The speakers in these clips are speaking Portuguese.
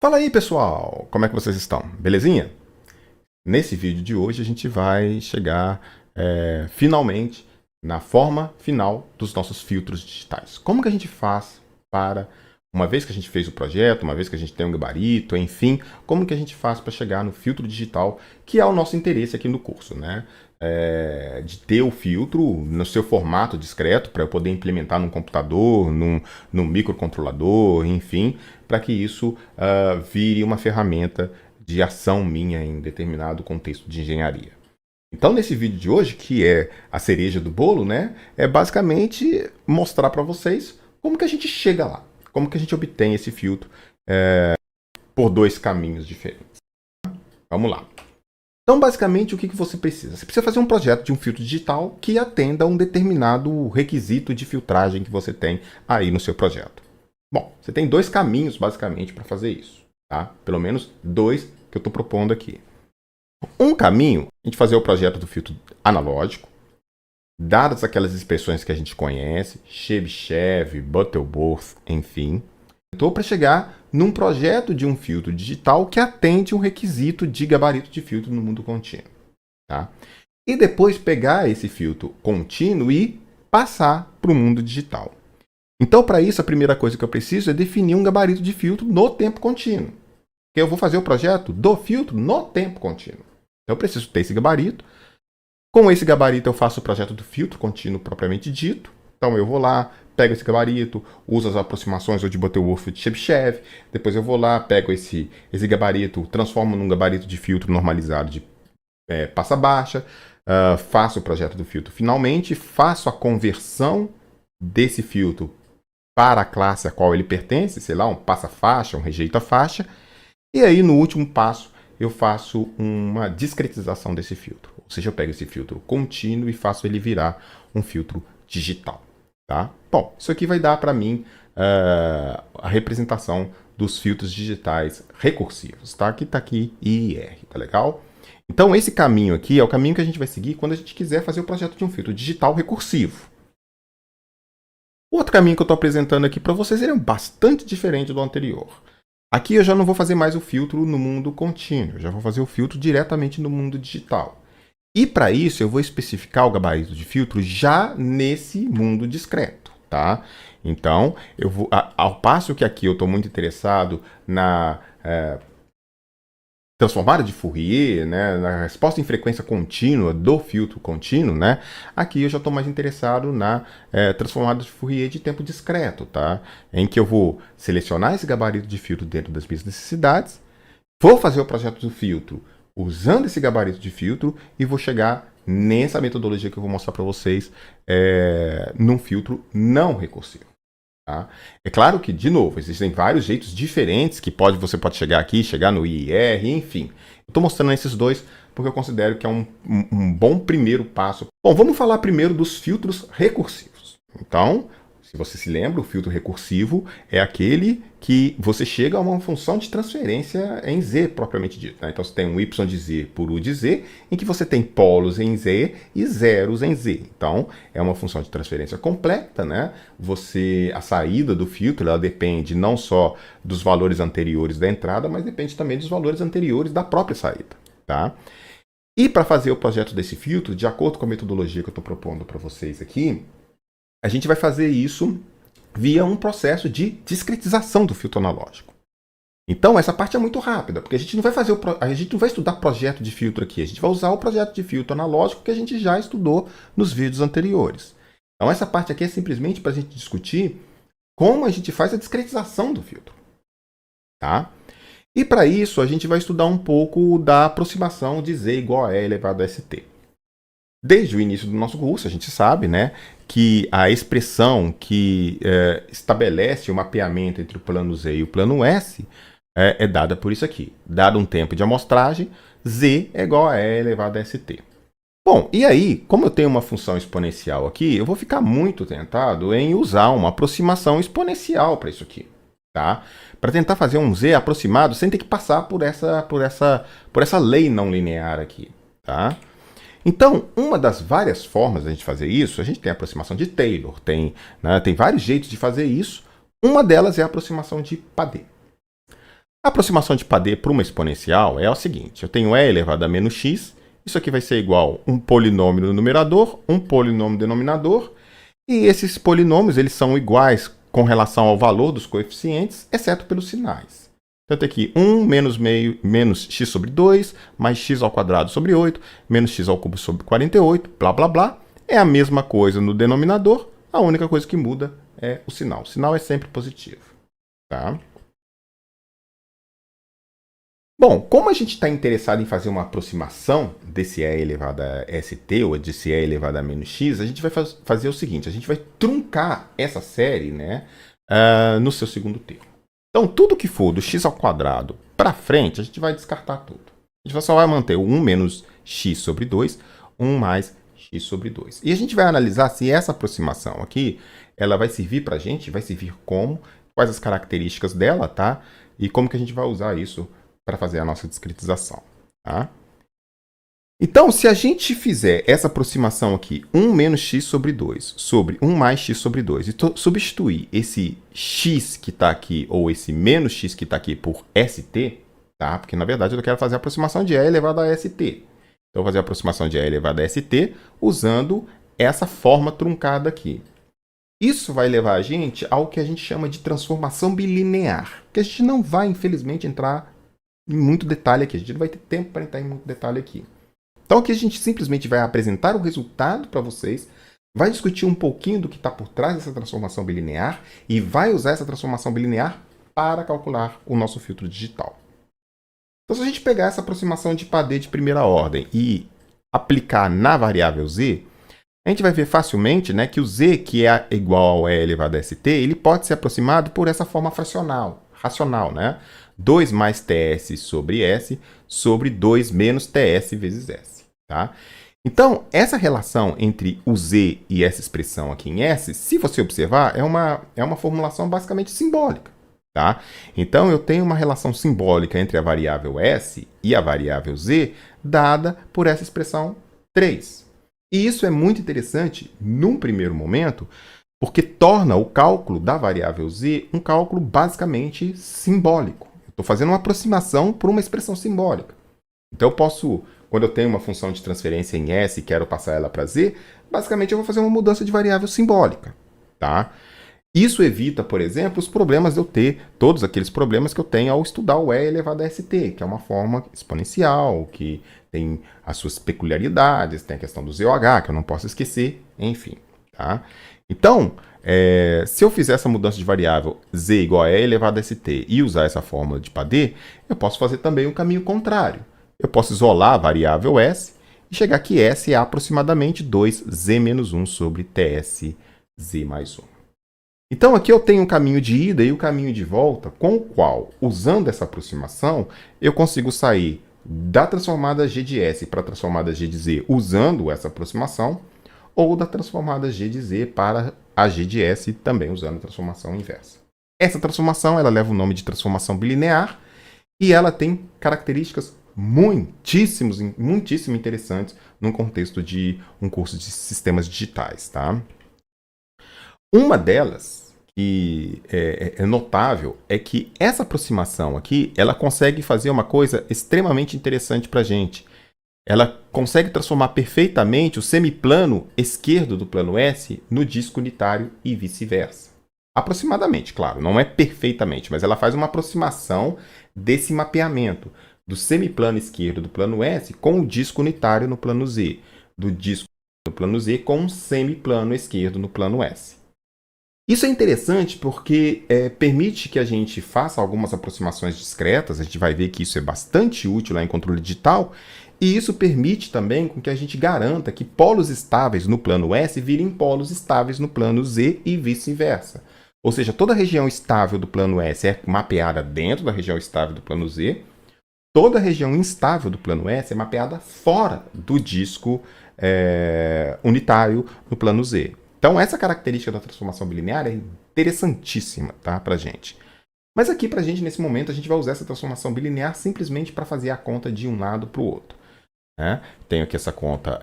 Fala aí, pessoal! Como é que vocês estão? Belezinha? Nesse vídeo de hoje a gente vai chegar finalmente na forma final dos nossos filtros digitais. Como que a gente faz para, uma vez que a gente fez o projeto, uma vez que a gente tem um gabarito, enfim, como que a gente faz para chegar no filtro digital, que é o nosso interesse aqui no curso, né? De ter o filtro no seu formato discreto para eu poder implementar num computador, num microcontrolador, enfim, para que isso vire uma ferramenta de ação minha em determinado contexto de engenharia. Então, nesse vídeo de hoje, que é a cereja do bolo, né, é basicamente mostrar para vocês como que a gente chega lá, como que a gente obtém esse filtro por dois caminhos diferentes. Vamos lá. Então, basicamente, o que você precisa? Você precisa fazer um projeto de um filtro digital que atenda a um determinado requisito de filtragem que você tem aí no seu projeto. Bom, você tem dois caminhos, basicamente, para fazer isso. Tá? Pelo menos dois que eu estou propondo aqui. Um caminho, a gente fazer o projeto do filtro analógico, dadas aquelas expressões que a gente conhece, Chebyshev, Butterworth, enfim. Estou para chegar num projeto de um filtro digital que atende um requisito de gabarito de filtro no mundo contínuo. Tá? E depois pegar esse filtro contínuo e passar para o mundo digital. Então, para isso, a primeira coisa que eu preciso é definir um gabarito de filtro no tempo contínuo. Porque eu vou fazer o projeto do filtro no tempo contínuo. Então, eu preciso ter esse gabarito. Com esse gabarito, eu faço o projeto do filtro contínuo propriamente dito. Então, eu vou lá, pego esse gabarito, uso as aproximações de Butterworth e de Chebyshev. Depois eu vou lá, pego esse gabarito, transformo num gabarito de filtro normalizado de passa baixa, faço o projeto do filtro finalmente, faço a conversão desse filtro para a classe a qual ele pertence, sei lá, um passa-faixa, um rejeita-faixa. E aí, no último passo, eu faço uma discretização desse filtro. Ou seja, eu pego esse filtro contínuo e faço ele virar um filtro digital. Tá? Bom, isso aqui vai dar para mim a representação dos filtros digitais recursivos. Tá? Que está aqui IIR, tá legal? Então, esse caminho aqui é o caminho que a gente vai seguir quando a gente quiser fazer o projeto de um filtro digital recursivo. O outro caminho que eu estou apresentando aqui para vocês é bastante diferente do anterior. Aqui eu já não vou fazer mais o filtro no mundo contínuo, eu já vou fazer o filtro diretamente no mundo digital. E para isso eu vou especificar o gabarito de filtro já nesse mundo discreto, tá? Então, eu vou, ao passo que aqui eu estou muito interessado na transformada de Fourier, né, na resposta em frequência contínua do filtro contínuo, né, aqui eu já estou mais interessado na transformada de Fourier de tempo discreto, tá, em que eu vou selecionar esse gabarito de filtro dentro das minhas necessidades, vou fazer o projeto do filtro usando esse gabarito de filtro e vou chegar nessa metodologia que eu vou mostrar para vocês num filtro não recursivo. Tá? É claro que, de novo, existem vários jeitos diferentes que você pode chegar aqui, chegar no IIR, enfim. Eu estou mostrando esses dois porque eu considero que é um bom primeiro passo. Bom, vamos falar primeiro dos filtros recursivos. Então, se você se lembra, o filtro recursivo é aquele que você chega a uma função de transferência em Z, propriamente dito. Né? Então, você tem um y de Z por u de Z, em que você tem polos em Z e zeros em Z. Então, é uma função de transferência completa. Né? A saída do filtro ela depende não só dos valores anteriores da entrada, mas depende também dos valores anteriores da própria saída. Tá? E para fazer o projeto desse filtro, de acordo com a metodologia que eu estou propondo para vocês aqui, a gente vai fazer isso via um processo de discretização do filtro analógico. Então, essa parte é muito rápida, porque a gente não vai estudar projeto de filtro aqui, a gente vai usar o projeto de filtro analógico que a gente já estudou nos vídeos anteriores. Então, essa parte aqui é simplesmente para a gente discutir como a gente faz a discretização do filtro. Tá? E para isso, a gente vai estudar um pouco da aproximação de Z igual a E elevado a ST. Desde o início do nosso curso, a gente sabe, né, que a expressão que estabelece o mapeamento entre o plano Z e o plano S é dada por isso aqui. Dado um tempo de amostragem, Z é igual a E elevado a ST. Bom, e aí, como eu tenho uma função exponencial aqui, eu vou ficar muito tentado em usar uma aproximação exponencial para isso aqui. Tá? Para tentar fazer um Z aproximado sem ter que passar por essa lei não linear aqui. Tá? Então, uma das várias formas de a gente fazer isso, a gente tem a aproximação de Taylor, tem vários jeitos de fazer isso. Uma delas é a aproximação de Padé. A aproximação de Padê para uma exponencial é o seguinte, eu tenho e elevado a menos x, isso aqui vai ser igual a um polinômio no numerador, um polinômio no denominador, e esses polinômios eles são iguais com relação ao valor dos coeficientes, exceto pelos sinais. Então, tem aqui 1 menos meio, menos x sobre 2, mais x ao quadrado sobre 8, menos x ao cubo sobre 48, blá, blá, blá. É a mesma coisa no denominador, a única coisa que muda é o sinal. O sinal é sempre positivo. Tá? Bom, como a gente está interessado em fazer uma aproximação desse e elevado a st ou desse e elevado a menos x, a gente vai fazer o seguinte, a gente vai truncar essa série, né, no seu segundo termo. Então, tudo que for do x ao quadrado para frente, a gente vai descartar tudo. A gente só vai manter o 1 menos x sobre 2, 1 mais x sobre 2. E a gente vai analisar se essa aproximação aqui, ela vai servir para a gente, vai servir como, quais as características dela, tá? E como que a gente vai usar isso para fazer a nossa discretização, tá? Então, se a gente fizer essa aproximação aqui, 1 menos x sobre 2, sobre 1 mais x sobre 2, e substituir esse x que está aqui, ou esse menos x que está aqui, por st, tá? Porque, na verdade, eu quero fazer a aproximação de e elevado a st. Então, eu vou fazer a aproximação de e elevado a st usando essa forma truncada aqui. Isso vai levar a gente ao que a gente chama de transformação bilinear, que a gente não vai, infelizmente, entrar em muito detalhe aqui. A gente não vai ter tempo para entrar em muito detalhe aqui. Então aqui a gente simplesmente vai apresentar o resultado para vocês, vai discutir um pouquinho do que está por trás dessa transformação bilinear e vai usar essa transformação bilinear para calcular o nosso filtro digital. Então se a gente pegar essa aproximação de Padê de primeira ordem e aplicar na variável z, a gente vai ver facilmente, né, que o z, que é igual ao e elevado a st, ele pode ser aproximado por essa forma racional, né? 2 mais ts sobre s sobre 2 menos ts vezes s. Tá? Então, essa relação entre o z e essa expressão aqui em s, se você observar, é uma formulação basicamente simbólica. Tá? Então, eu tenho uma relação simbólica entre a variável s e a variável z, dada por essa expressão 3. E isso é muito interessante, num primeiro momento, porque torna o cálculo da variável z um cálculo basicamente simbólico. Estou fazendo uma aproximação por uma expressão simbólica. Então, eu posso, quando eu tenho uma função de transferência em S e quero passar ela para Z, basicamente eu vou fazer uma mudança de variável simbólica. Tá? Isso evita, por exemplo, os problemas de eu ter, todos aqueles problemas que eu tenho ao estudar o E elevado a ST, que é uma forma exponencial, que tem as suas peculiaridades, tem a questão do ZOH, que eu não posso esquecer, enfim. Tá? Então, se eu fizer essa mudança de variável z igual a e elevado a st e usar essa fórmula de Padê, eu posso fazer também um caminho contrário. Eu posso isolar a variável s e chegar que s é aproximadamente 2z menos 1 sobre tsz mais 1. Então, aqui eu tenho um caminho de ida e o caminho de volta, com o qual, usando essa aproximação, eu consigo sair da transformada g de s para a transformada g de z usando essa aproximação, ou da transformada g de z para a g de s também usando a transformação inversa. Essa transformação ela leva o nome de transformação bilinear e ela tem características muitíssimo interessantes no contexto de um curso de sistemas digitais. Tá? Uma delas, que é notável, é que essa aproximação aqui ela consegue fazer uma coisa extremamente interessante para a gente. Ela consegue transformar perfeitamente o semiplano esquerdo do plano S no disco unitário e vice-versa. Aproximadamente, claro, não é perfeitamente, mas ela faz uma aproximação desse mapeamento do semiplano esquerdo do plano S com o disco unitário no plano Z, do disco no plano Z com o semiplano esquerdo no plano S. Isso é interessante porque permite que a gente faça algumas aproximações discretas, a gente vai ver que isso é bastante útil lá em controle digital, e isso permite também com que a gente garanta que polos estáveis no plano S virem polos estáveis no plano Z e vice-versa. Ou seja, toda a região estável do plano S é mapeada dentro da região estável do plano Z, toda a região instável do plano S é mapeada fora do disco unitário no plano Z. Então, essa característica da transformação bilinear é interessantíssima, tá, para a gente. Mas aqui, para a gente, nesse momento, a gente vai usar essa transformação bilinear simplesmente para fazer a conta de um lado para o outro. Né? Tenho aqui essa conta,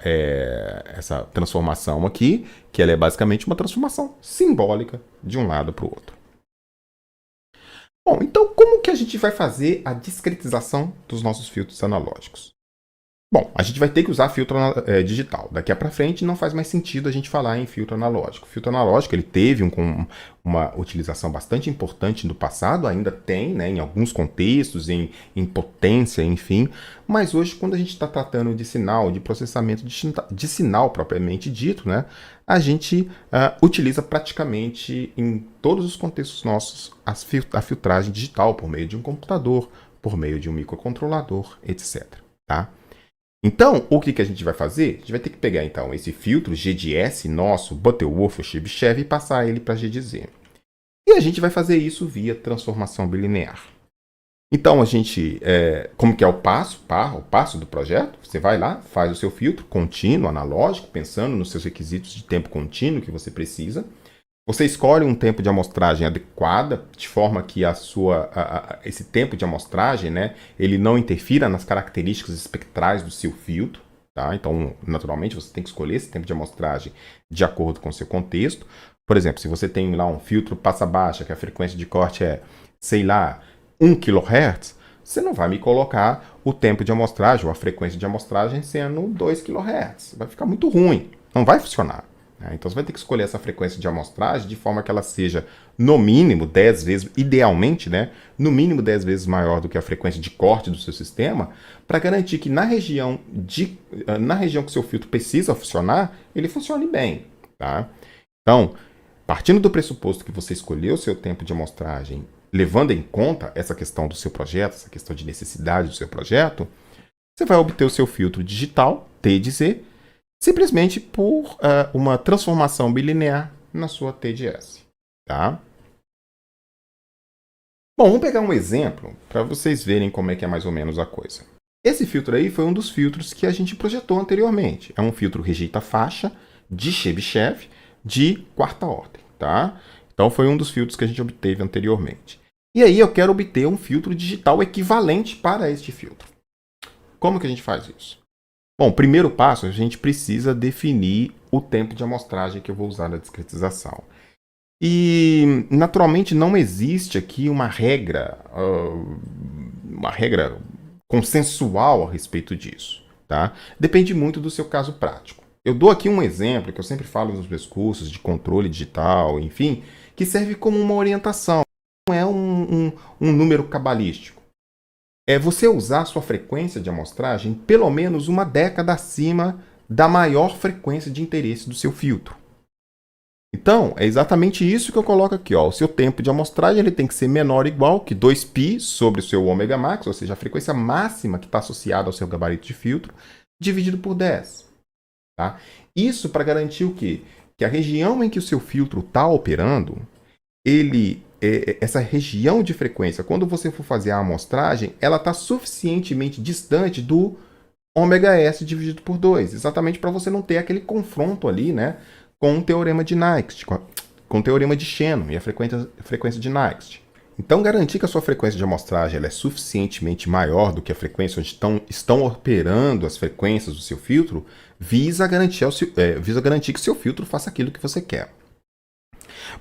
essa transformação aqui, que ela é basicamente uma transformação simbólica de um lado para o outro. Bom, então como que a gente vai fazer a discretização dos nossos filtros analógicos? Bom, a gente vai ter que usar filtro digital. Daqui para frente não faz mais sentido a gente falar em filtro analógico. O filtro analógico ele teve uma utilização bastante importante no passado, ainda tem, né, em alguns contextos, em potência, enfim. Mas hoje, quando a gente está tratando de sinal, de processamento de sinal propriamente dito, né, a gente utiliza praticamente em todos os contextos nossos a filtragem digital por meio de um computador, por meio de um microcontrolador, etc. Tá? Então, o que a gente vai fazer? A gente vai ter que pegar então esse filtro GDS nosso, Butterworth ou Chebyshev, e passar ele para GDZ. E a gente vai fazer isso via transformação bilinear. Então, a gente, como que é o passo do projeto? Você vai lá, faz o seu filtro contínuo, analógico, pensando nos seus requisitos de tempo contínuo que você precisa. Você escolhe um tempo de amostragem adequada, de forma que esse tempo de amostragem, né, ele não interfira nas características espectrais do seu filtro. Tá? Então, naturalmente, você tem que escolher esse tempo de amostragem de acordo com o seu contexto. Por exemplo, se você tem lá um filtro passa-baixa, que a frequência de corte é, sei lá, 1 kHz, você não vai me colocar o tempo de amostragem ou a frequência de amostragem sendo 2 kHz. Vai ficar muito ruim, não vai funcionar. Então você vai ter que escolher essa frequência de amostragem de forma que ela seja, no mínimo, 10 vezes, idealmente, né, no mínimo 10 vezes maior do que a frequência de corte do seu sistema, para garantir que na região que o seu filtro precisa funcionar, ele funcione bem. Tá? Então, partindo do pressuposto que você escolheu o seu tempo de amostragem, levando em conta essa questão do seu projeto, essa questão de necessidade do seu projeto, você vai obter o seu filtro digital, T de Z, simplesmente por uma transformação bilinear na sua TDS. Tá? Bom, vamos pegar um exemplo para vocês verem como é que é mais ou menos a coisa. Esse filtro aí foi um dos filtros que a gente projetou anteriormente. É um filtro rejeita-faixa de Chebyshev de quarta ordem. Tá? Então foi um dos filtros que a gente obteve anteriormente. E aí eu quero obter um filtro digital equivalente para este filtro. Como que a gente faz isso? Bom, primeiro passo, a gente precisa definir o tempo de amostragem que eu vou usar na discretização. E, naturalmente, não existe aqui uma regra consensual a respeito disso. Tá? Depende muito do seu caso prático. Eu dou aqui um exemplo que eu sempre falo nos meus cursos de controle digital, enfim, que serve como uma orientação, não é um número cabalístico. É você usar a sua frequência de amostragem pelo menos uma década acima da maior frequência de interesse do seu filtro. Então, é exatamente isso que eu coloco aqui. Ó. O seu tempo de amostragem ele tem que ser menor ou igual que 2π sobre o seu ômega max, ou seja, a frequência máxima que está associada ao seu gabarito de filtro, dividido por 10. Tá? Isso para garantir o quê? Que a região em que o seu filtro está operando, essa região de frequência, quando você for fazer a amostragem, ela está suficientemente distante do ômega S dividido por 2, exatamente para você não ter aquele confronto ali, né, com o teorema de Nyquist, com o teorema de Shannon e a frequência de Nyquist. Então, garantir que a sua frequência de amostragem ela é suficientemente maior do que a frequência onde estão operando as frequências do seu filtro, visa garantir que o seu filtro faça aquilo que você quer.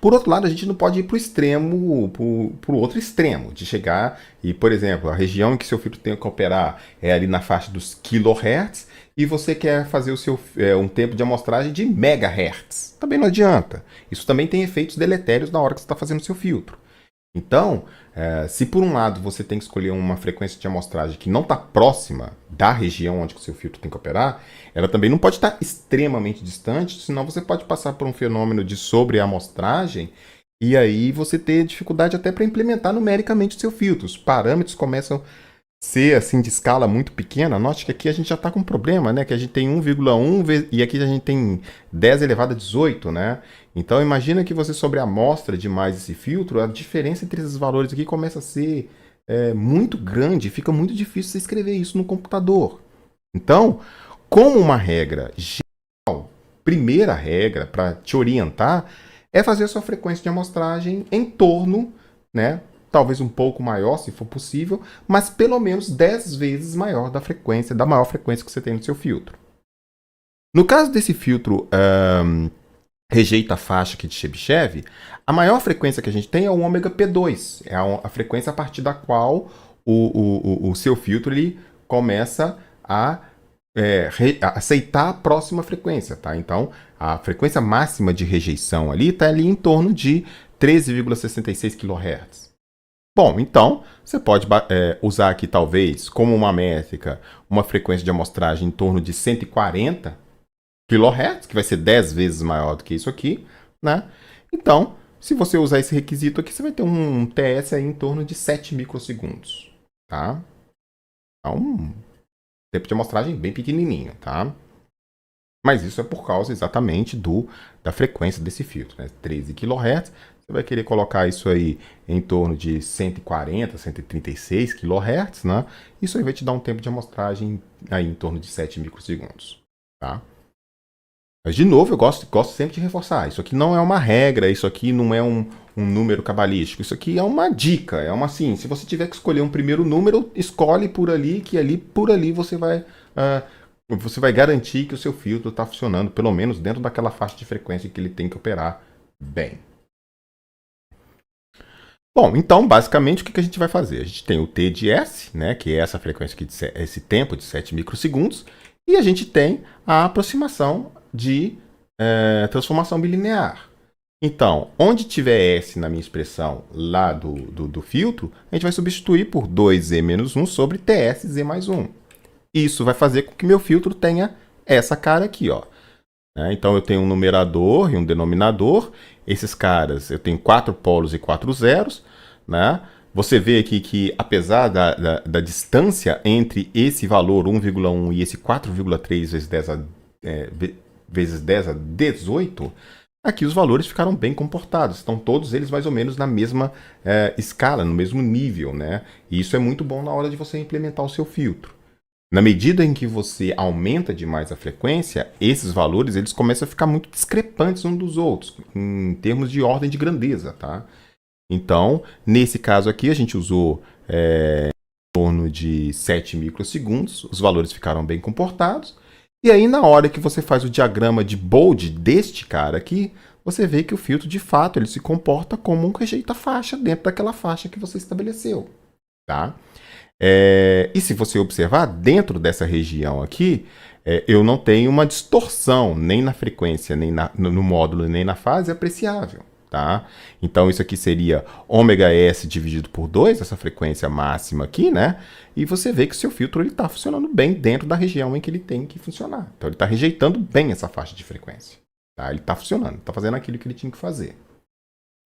Por outro lado, a gente não pode ir para o extremo, para o outro extremo, de chegar e, por exemplo, a região em que seu filtro tem que operar é ali na faixa dos kHz e você quer fazer um tempo de amostragem de megahertz. Também não adianta. Isso também tem efeitos deletérios na hora que você está fazendo o seu filtro. Então, se por um lado você tem que escolher uma frequência de amostragem que não está próxima da região onde o seu filtro tem que operar, ela também não pode estar extremamente distante, senão você pode passar por um fenômeno de sobreamostragem e aí você ter dificuldade até para implementar numericamente o seu filtro. Os parâmetros começam a ser assim de escala muito pequena. Note que aqui a gente já está com um problema, né? Que a gente tem 1,1 e aqui a gente tem 10 elevado a 18, né? Então imagina que você sobreamostra demais esse filtro, a diferença entre esses valores aqui começa a ser muito grande, fica muito difícil você escrever isso no computador. Então, como uma regra geral, primeira regra para te orientar é fazer a sua frequência de amostragem em torno, né? Talvez um pouco maior, se for possível, mas pelo menos 10 vezes maior da maior frequência que você tem no seu filtro. No caso desse filtro rejeita a faixa aqui de Chebyshev, a maior frequência que a gente tem é o ômega P2. É a frequência a partir da qual o seu filtro ele começa a aceitar a próxima frequência, tá? Então, a frequência máxima de rejeição ali está ali em torno de 13,66 kHz. Bom, então, você pode usar aqui, talvez, como uma métrica, uma frequência de amostragem em torno de 140 kHz, que vai ser 10 vezes maior do que isso aqui, né? Então, se você usar esse requisito aqui, você vai ter um TS aí em torno de 7 microsegundos, tá? Então, tempo de amostragem bem pequenininho, tá? Mas isso é por causa exatamente da frequência desse filtro, né? 13 kHz. Você vai querer colocar isso aí em torno de 140, 136 kHz, né? Isso aí vai te dar um tempo de amostragem aí em torno de 7 microsegundos, tá? Mas, de novo, eu gosto sempre de reforçar. Isso aqui não é uma regra, isso aqui não é um número cabalístico. Isso aqui é uma dica, é uma assim, se você tiver que escolher um primeiro número, escolhe por ali, que por ali você vai garantir que o seu filtro está funcionando, pelo menos dentro daquela faixa de frequência que ele tem que operar bem. Bom, então, basicamente, o que a gente vai fazer? A gente tem o T de S, né, que é essa frequência aqui, esse tempo de 7 microsegundos, e a gente tem a aproximação de transformação bilinear. Então, onde tiver S na minha expressão lá do filtro, a gente vai substituir por 2Z menos 1 sobre TSZ mais 1. Isso vai fazer com que meu filtro tenha essa cara aqui, ó. Então, eu tenho um numerador e um denominador. Esses caras, eu tenho 4 polos e 4 zeros, né? Você vê aqui que, apesar da distância entre esse valor 1,1 e esse 4,3 vezes 10 a 18, aqui os valores ficaram bem comportados. Estão todos eles mais ou menos na mesma escala, no mesmo nível, né? E isso é muito bom na hora de você implementar o seu filtro. Na medida em que você aumenta demais a frequência, esses valores eles começam a ficar muito discrepantes uns dos outros, em termos de ordem de grandeza, tá? Então, nesse caso aqui, a gente usou em torno de 7 microsegundos, os valores ficaram bem comportados, e aí na hora que você faz o diagrama de Bode deste cara aqui, você vê que o filtro, de fato, ele se comporta como um rejeita-faixa dentro daquela faixa que você estabeleceu, tá? E se você observar, dentro dessa região aqui, eu não tenho uma distorção, nem na frequência, nem no módulo, nem na fase apreciável. Tá? Então, isso aqui seria ômega-s dividido por 2, essa frequência máxima aqui, né? E você vê que o seu filtro está funcionando bem dentro da região em que ele tem que funcionar. Então, ele está rejeitando bem essa faixa de frequência. Tá? Ele está funcionando, está fazendo aquilo que ele tinha que fazer.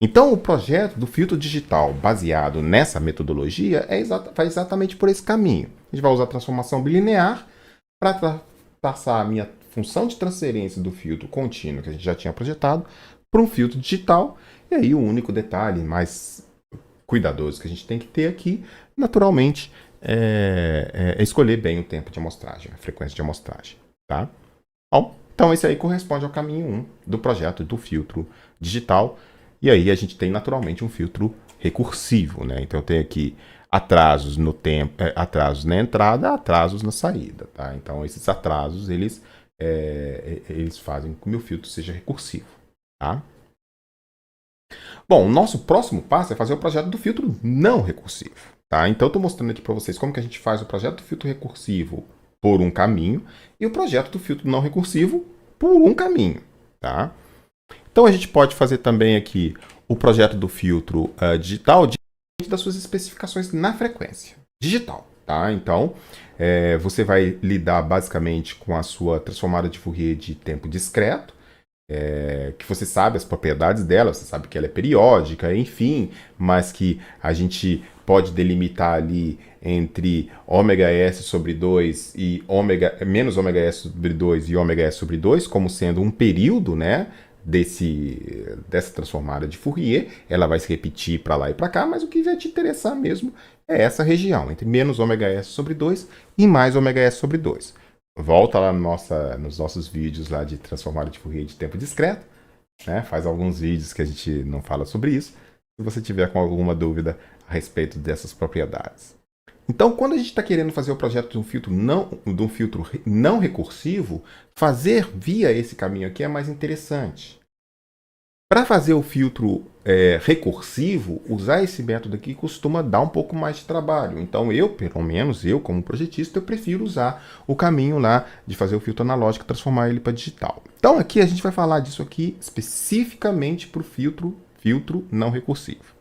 Então, o projeto do filtro digital baseado nessa metodologia vai exatamente por esse caminho. A gente vai usar a transformação bilinear para passar a minha função de transferência do filtro contínuo que a gente já tinha projetado para um filtro digital. E aí o único detalhe mais cuidadoso que a gente tem que ter aqui, naturalmente, é escolher bem o tempo de amostragem, a frequência de amostragem. Tá? Bom, então esse aí corresponde ao caminho 1 do projeto do filtro digital. E aí a gente tem naturalmente um filtro recursivo, né? Então eu tenho aqui atrasos no tempo, atrasos na entrada, atrasos na saída, tá? Então esses atrasos eles fazem com que o meu filtro seja recursivo, tá? Bom, o nosso próximo passo é fazer o projeto do filtro não recursivo, tá? Então eu estou mostrando aqui para vocês como que a gente faz o projeto do filtro recursivo por um caminho e o projeto do filtro não recursivo por um caminho, tá? Então, a gente pode fazer também aqui o projeto do filtro digital diante das suas especificações na frequência digital. Tá? Então, você vai lidar basicamente com a sua transformada de Fourier de tempo discreto, que você sabe as propriedades dela, você sabe que ela é periódica, enfim, mas que a gente pode delimitar ali entre ômega-s sobre 2 e menos ômega-s sobre 2 e ômega-s sobre 2 como sendo um período, né? Dessa transformada de Fourier, ela vai se repetir para lá e para cá, mas o que vai te interessar mesmo é essa região, entre menos ômega-s sobre 2 e mais ômega-s sobre 2. Volta lá nos nossos vídeos lá de transformada de Fourier de tempo discreto, né? Faz alguns vídeos que a gente não fala sobre isso, se você tiver com alguma dúvida a respeito dessas propriedades. Então, quando a gente está querendo fazer o projeto de um filtro não recursivo, fazer via esse caminho aqui é mais interessante. Para fazer o filtro recursivo, usar esse método aqui costuma dar um pouco mais de trabalho. Então pelo menos eu como projetista, eu prefiro usar o caminho lá de fazer o filtro analógico e transformar ele para digital. Então aqui a gente vai falar disso aqui especificamente para o filtro não recursivo.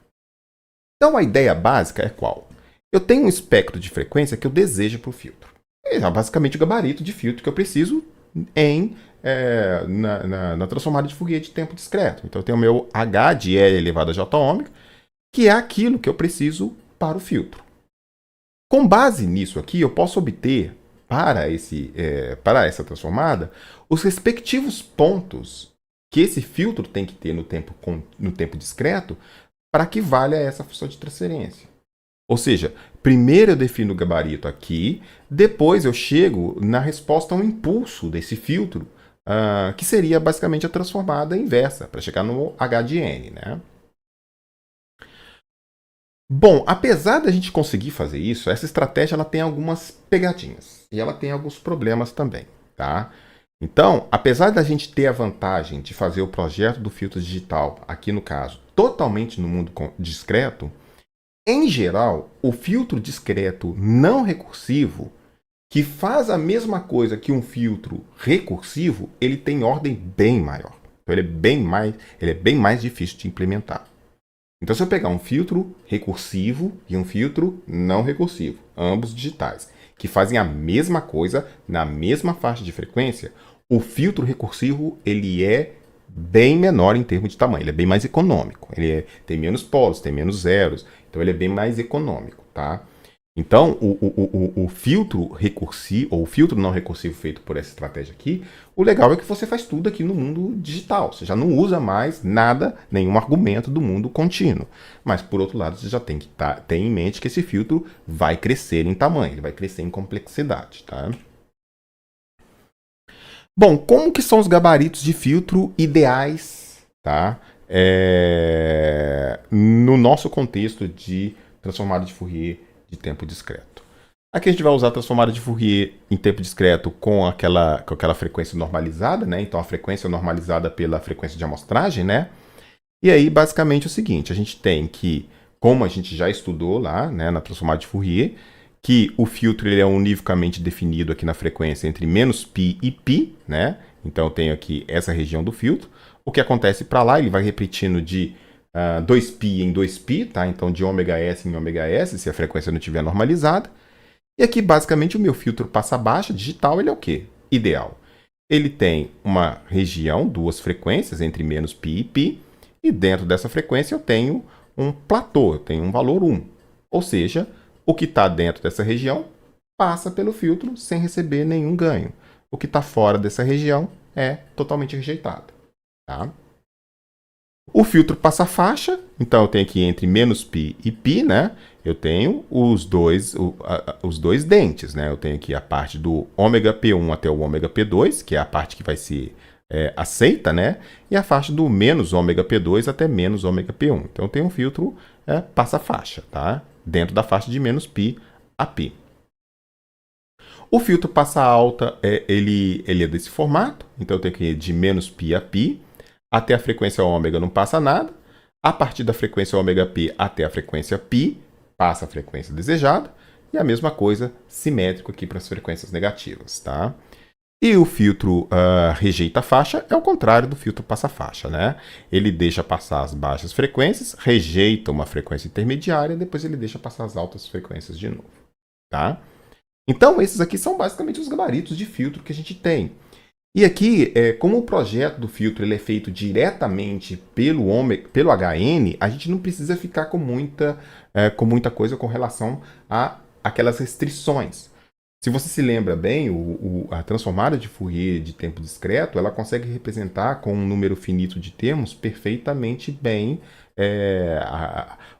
Então a ideia básica é qual? Eu tenho um espectro de frequência que eu desejo para o filtro. É basicamente o gabarito de filtro que eu preciso na transformada de Fourier de tempo discreto. Então eu tenho o meu H de L elevado a J ômega, que é aquilo que eu preciso para o filtro. Com base nisso aqui, eu posso obter para essa transformada os respectivos pontos que esse filtro tem que ter no tempo discreto para que valha essa função de transferência. Ou seja, primeiro eu defino o gabarito aqui, depois eu chego na resposta a um impulso desse filtro, que seria basicamente a transformada inversa, para chegar no H de N, né? Bom, apesar da gente conseguir fazer isso, essa estratégia ela tem algumas pegadinhas e ela tem alguns problemas também, tá? Então, apesar da gente ter a vantagem de fazer o projeto do filtro digital, aqui no caso, totalmente no mundo discreto, em geral, o filtro discreto não recursivo, que faz a mesma coisa que um filtro recursivo, ele tem ordem bem maior. Então, ele é bem mais difícil de implementar. Então, se eu pegar um filtro recursivo e um filtro não recursivo, ambos digitais, que fazem a mesma coisa na mesma faixa de frequência, o filtro recursivo ele é bem menor em termos de tamanho, ele é bem mais econômico, tem menos polos, tem menos zeros, então ele é bem mais econômico, tá? Então, o filtro recursivo, ou o filtro não recursivo feito por essa estratégia aqui, o legal é que você faz tudo aqui no mundo digital. Você já não usa mais nada, nenhum argumento do mundo contínuo. Mas, por outro lado, você já tem que ter em mente que esse filtro vai crescer em tamanho, ele vai crescer em complexidade, tá? Bom, como que são os gabaritos de filtro ideais, tá? No nosso contexto de transformada de Fourier de tempo discreto. Aqui a gente vai usar a transformada de Fourier em tempo discreto com aquela frequência normalizada, né? Então a frequência normalizada pela frequência de amostragem, né? E aí basicamente é o seguinte, a gente tem que, como a gente já estudou lá, né, na transformada de Fourier, que o filtro ele é univocamente definido aqui na frequência entre menos π e π, né? Então eu tenho aqui essa região do filtro. O que acontece para lá, ele vai repetindo de 2π em 2π, tá? Então de ômega-s em ômega-s, se a frequência não estiver normalizada. E aqui, basicamente, o meu filtro passa baixa digital, ele é o quê? Ideal. Ele tem uma região, duas frequências, entre menos π e π, e dentro dessa frequência eu tenho um platô, eu tenho um valor 1. Ou seja, o que está dentro dessa região passa pelo filtro sem receber nenhum ganho. O que está fora dessa região é totalmente rejeitado, tá? O filtro passa faixa, então eu tenho aqui entre menos π e π, né? Eu tenho os dois dentes, né? Eu tenho aqui a parte do ômega P1 até o ômega P2, que é a parte que vai ser aceita, né? E a faixa do menos ômega P2 até menos ômega P1. Então eu tenho um filtro passa faixa, tá? Dentro da faixa de menos π a π. O filtro passa alta, ele é desse formato, então eu tenho que ir de menos π a π. Até a frequência ômega não passa nada. A partir da frequência ômega π até a frequência π, passa a frequência desejada. E a mesma coisa simétrico aqui para as frequências negativas, tá? E o filtro rejeita a faixa é o contrário do filtro passa-faixa, né? Ele deixa passar as baixas frequências, rejeita uma frequência intermediária e depois ele deixa passar as altas frequências de novo, tá? Então, esses aqui são basicamente os gabaritos de filtro que a gente tem. E aqui, como o projeto do filtro ele é feito diretamente pelo HN, a gente não precisa ficar com muita coisa com relação a aquelas restrições. Se você se lembra bem, a transformada de Fourier de tempo discreto, ela consegue representar com um número finito de termos perfeitamente bem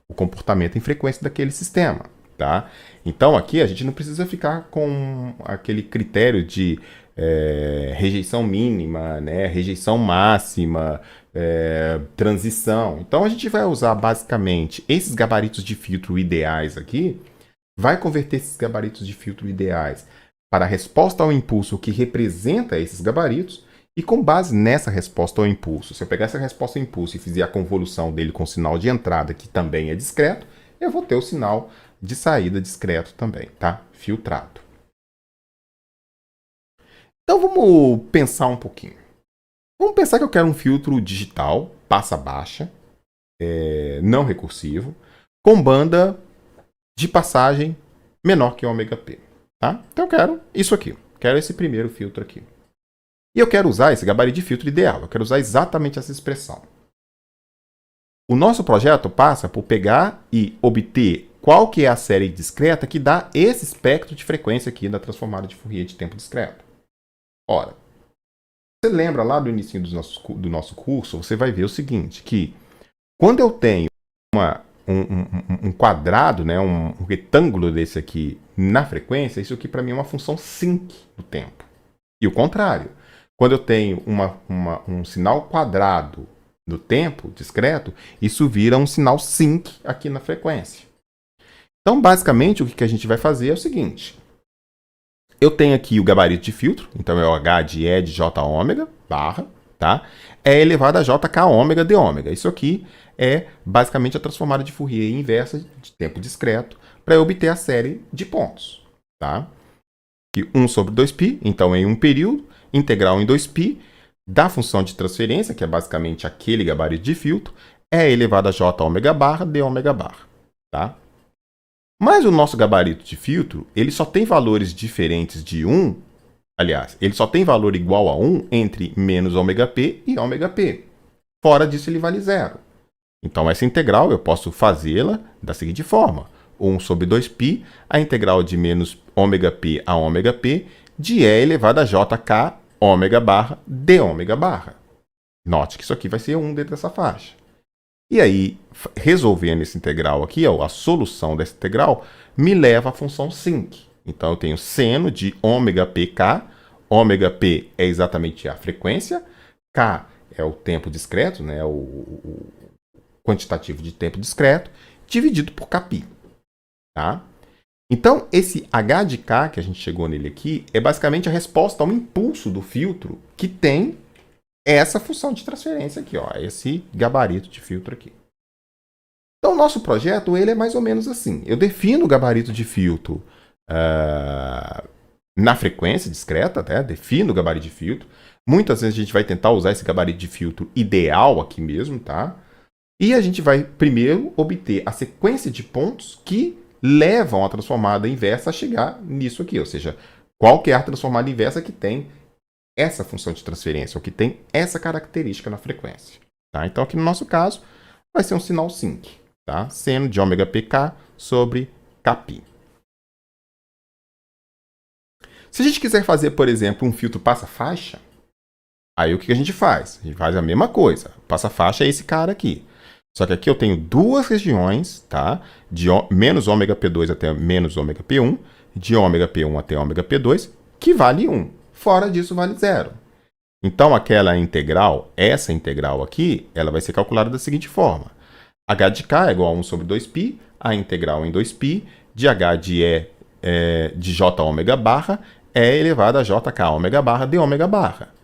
o comportamento em frequência daquele sistema, tá? Então aqui a gente não precisa ficar com aquele critério de rejeição mínima, né, rejeição máxima, transição. Então a gente vai usar basicamente esses gabaritos de filtro ideais aqui, vai converter esses gabaritos de filtro ideais para a resposta ao impulso que representa esses gabaritos E com base nessa resposta ao impulso, se eu pegar essa resposta ao impulso e fizer a convolução dele com o sinal de entrada, que também é discreto, eu vou ter o sinal de saída discreto também, tá? Filtrado. Então vamos pensar um pouquinho. Vamos pensar que eu quero um filtro digital, passa baixa, não recursivo, com banda de passagem menor que ômega p. Tá? Então eu quero isso aqui. Quero esse primeiro filtro aqui. E eu quero usar esse gabarito de filtro ideal. Eu quero usar exatamente essa expressão. O nosso projeto passa por pegar e obter qual que é a série discreta que dá esse espectro de frequência aqui da transformada de Fourier de tempo discreto. Ora, você lembra lá do início do nosso curso, você vai ver o seguinte, que quando eu tenho um quadrado, né, um retângulo desse aqui na frequência, isso aqui para mim é uma função sinc do tempo. E o contrário, quando eu tenho um sinal quadrado do tempo discreto, isso vira um sinal sinc aqui na frequência. Então, basicamente, o que a gente vai fazer é o seguinte. Eu tenho aqui o gabarito de filtro, então é o H de E de J ômega, barra, tá? É elevado a JK ômega de ômega. Isso aqui é basicamente a transformada de Fourier inversa de tempo discreto para eu obter a série de pontos, tá? Que 1 sobre 2π, então em um período, integral em 2π, da função de transferência, que é basicamente aquele gabarito de filtro, é elevado a J ômega barra de ômega barra, tá? Mas o nosso gabarito de filtro, ele só tem valores diferentes de 1, aliás, ele só tem valor igual a 1 entre menos ômega p e ômega p. Fora disso, ele vale zero. Então, essa integral eu posso fazê-la da seguinte forma. 1 sobre 2π, a integral de menos ômega p a ômega p, de E elevado a jk ômega barra de ômega barra. Note que isso aqui vai ser 1 dentro dessa faixa. E aí, resolvendo esse integral aqui, ó, a solução dessa integral, me leva à função sinc. Então, eu tenho seno de ômega pk. Ômega p é exatamente a frequência. K é o tempo discreto, né, o quantitativo de tempo discreto, dividido por kπ. Tá? Então, esse h de k, que a gente chegou nele aqui, é basicamente a resposta ao impulso do filtro que tem essa função de transferência aqui, ó, esse gabarito de filtro aqui. Então, o nosso projeto ele é mais ou menos assim. Eu defino o gabarito de filtro na frequência discreta, né? Defino o gabarito de filtro. Muitas vezes a gente vai tentar usar esse gabarito de filtro ideal aqui mesmo, tá? E a gente vai primeiro obter a sequência de pontos que levam a transformada inversa a chegar nisso aqui. Ou seja, qual que é a transformada inversa que tem essa função de transferência, ou que tem essa característica na frequência. Tá? Então, aqui no nosso caso, vai ser um sinal sinc. Tá? Seno de ômega pk sobre kπ. Se a gente quiser fazer, por exemplo, um filtro passa-faixa, aí o que a gente faz? A gente faz a mesma coisa. Passa-faixa é esse cara aqui. Só que aqui eu tenho duas regiões, tá? De menos ômega p2 até menos ômega p1, de ômega p1 até ômega p2, que vale 1. Fora disso, vale zero. Então, aquela integral, essa integral aqui, ela vai ser calculada da seguinte forma. h de k é igual a 1 sobre 2π, a integral em 2π, de h de E de j ômega barra é elevado a jk ômega barra de ômega barra.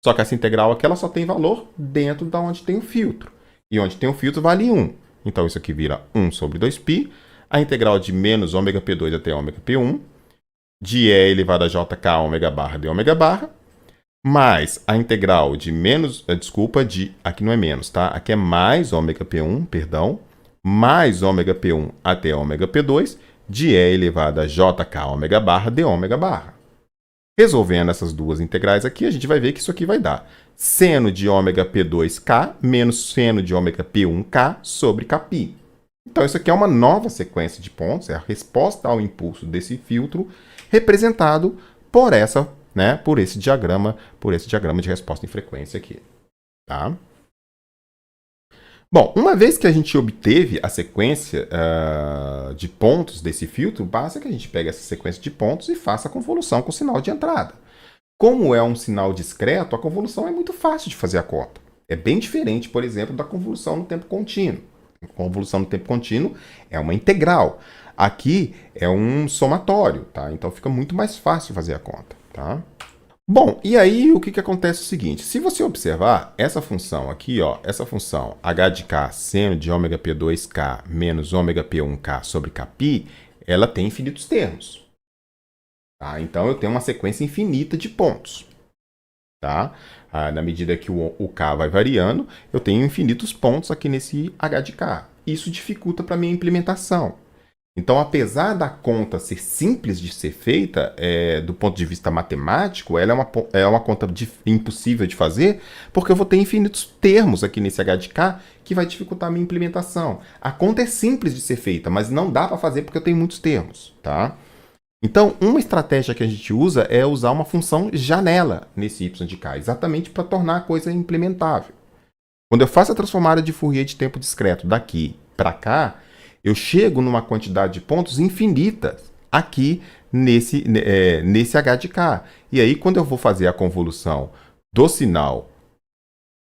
Só que essa integral aqui ela só tem valor dentro de onde tem o filtro. E onde tem o filtro vale 1. Então, isso aqui vira 1 sobre 2π, a integral de menos ômega p2 até ômega p1, de E elevado a jk ômega barra de ômega barra, mais a integral de menos, aqui não é menos, tá? Aqui é mais ômega p1, perdão, mais ômega p1 até ômega p2, de E elevado a jk ômega barra de ômega barra. Resolvendo essas duas integrais aqui, a gente vai ver que isso aqui vai dar seno de ômega p2k menos seno de ômega p1k sobre kπ. Então, isso aqui é uma nova sequência de pontos, é a resposta ao impulso desse filtro, representado por por esse diagrama de resposta em frequência aqui. Tá? Bom, uma vez que a gente obteve a sequência de pontos desse filtro, basta que a gente pegue essa sequência de pontos e faça a convolução com o sinal de entrada. Como é um sinal discreto, a convolução é muito fácil de fazer a conta. É bem diferente, por exemplo, da convolução no tempo contínuo. A convolução no tempo contínuo é uma integral. Aqui é um somatório, tá? Então fica muito mais fácil fazer a conta, tá? Bom, e aí o que acontece é o seguinte, se você observar essa função aqui, ó, essa função h de k seno de ômega p2k menos ômega p1k sobre kπ, ela tem infinitos termos. Tá? Então eu tenho uma sequência infinita de pontos. Tá? Na medida que o k vai variando, eu tenho infinitos pontos aqui nesse h de k. Isso dificulta para a minha implementação. Então, apesar da conta ser simples de ser feita, do ponto de vista matemático, ela é uma conta impossível de fazer, porque eu vou ter infinitos termos aqui nesse h de k que vai dificultar a minha implementação. A conta é simples de ser feita, mas não dá para fazer porque eu tenho muitos termos. Tá? Então, uma estratégia que a gente usa é usar uma função janela nesse y de k, exatamente para tornar a coisa implementável. Quando eu faço a transformada de Fourier de tempo discreto daqui para cá, eu chego numa quantidade de pontos infinita aqui nesse h de k. E aí, quando eu vou fazer a convolução do sinal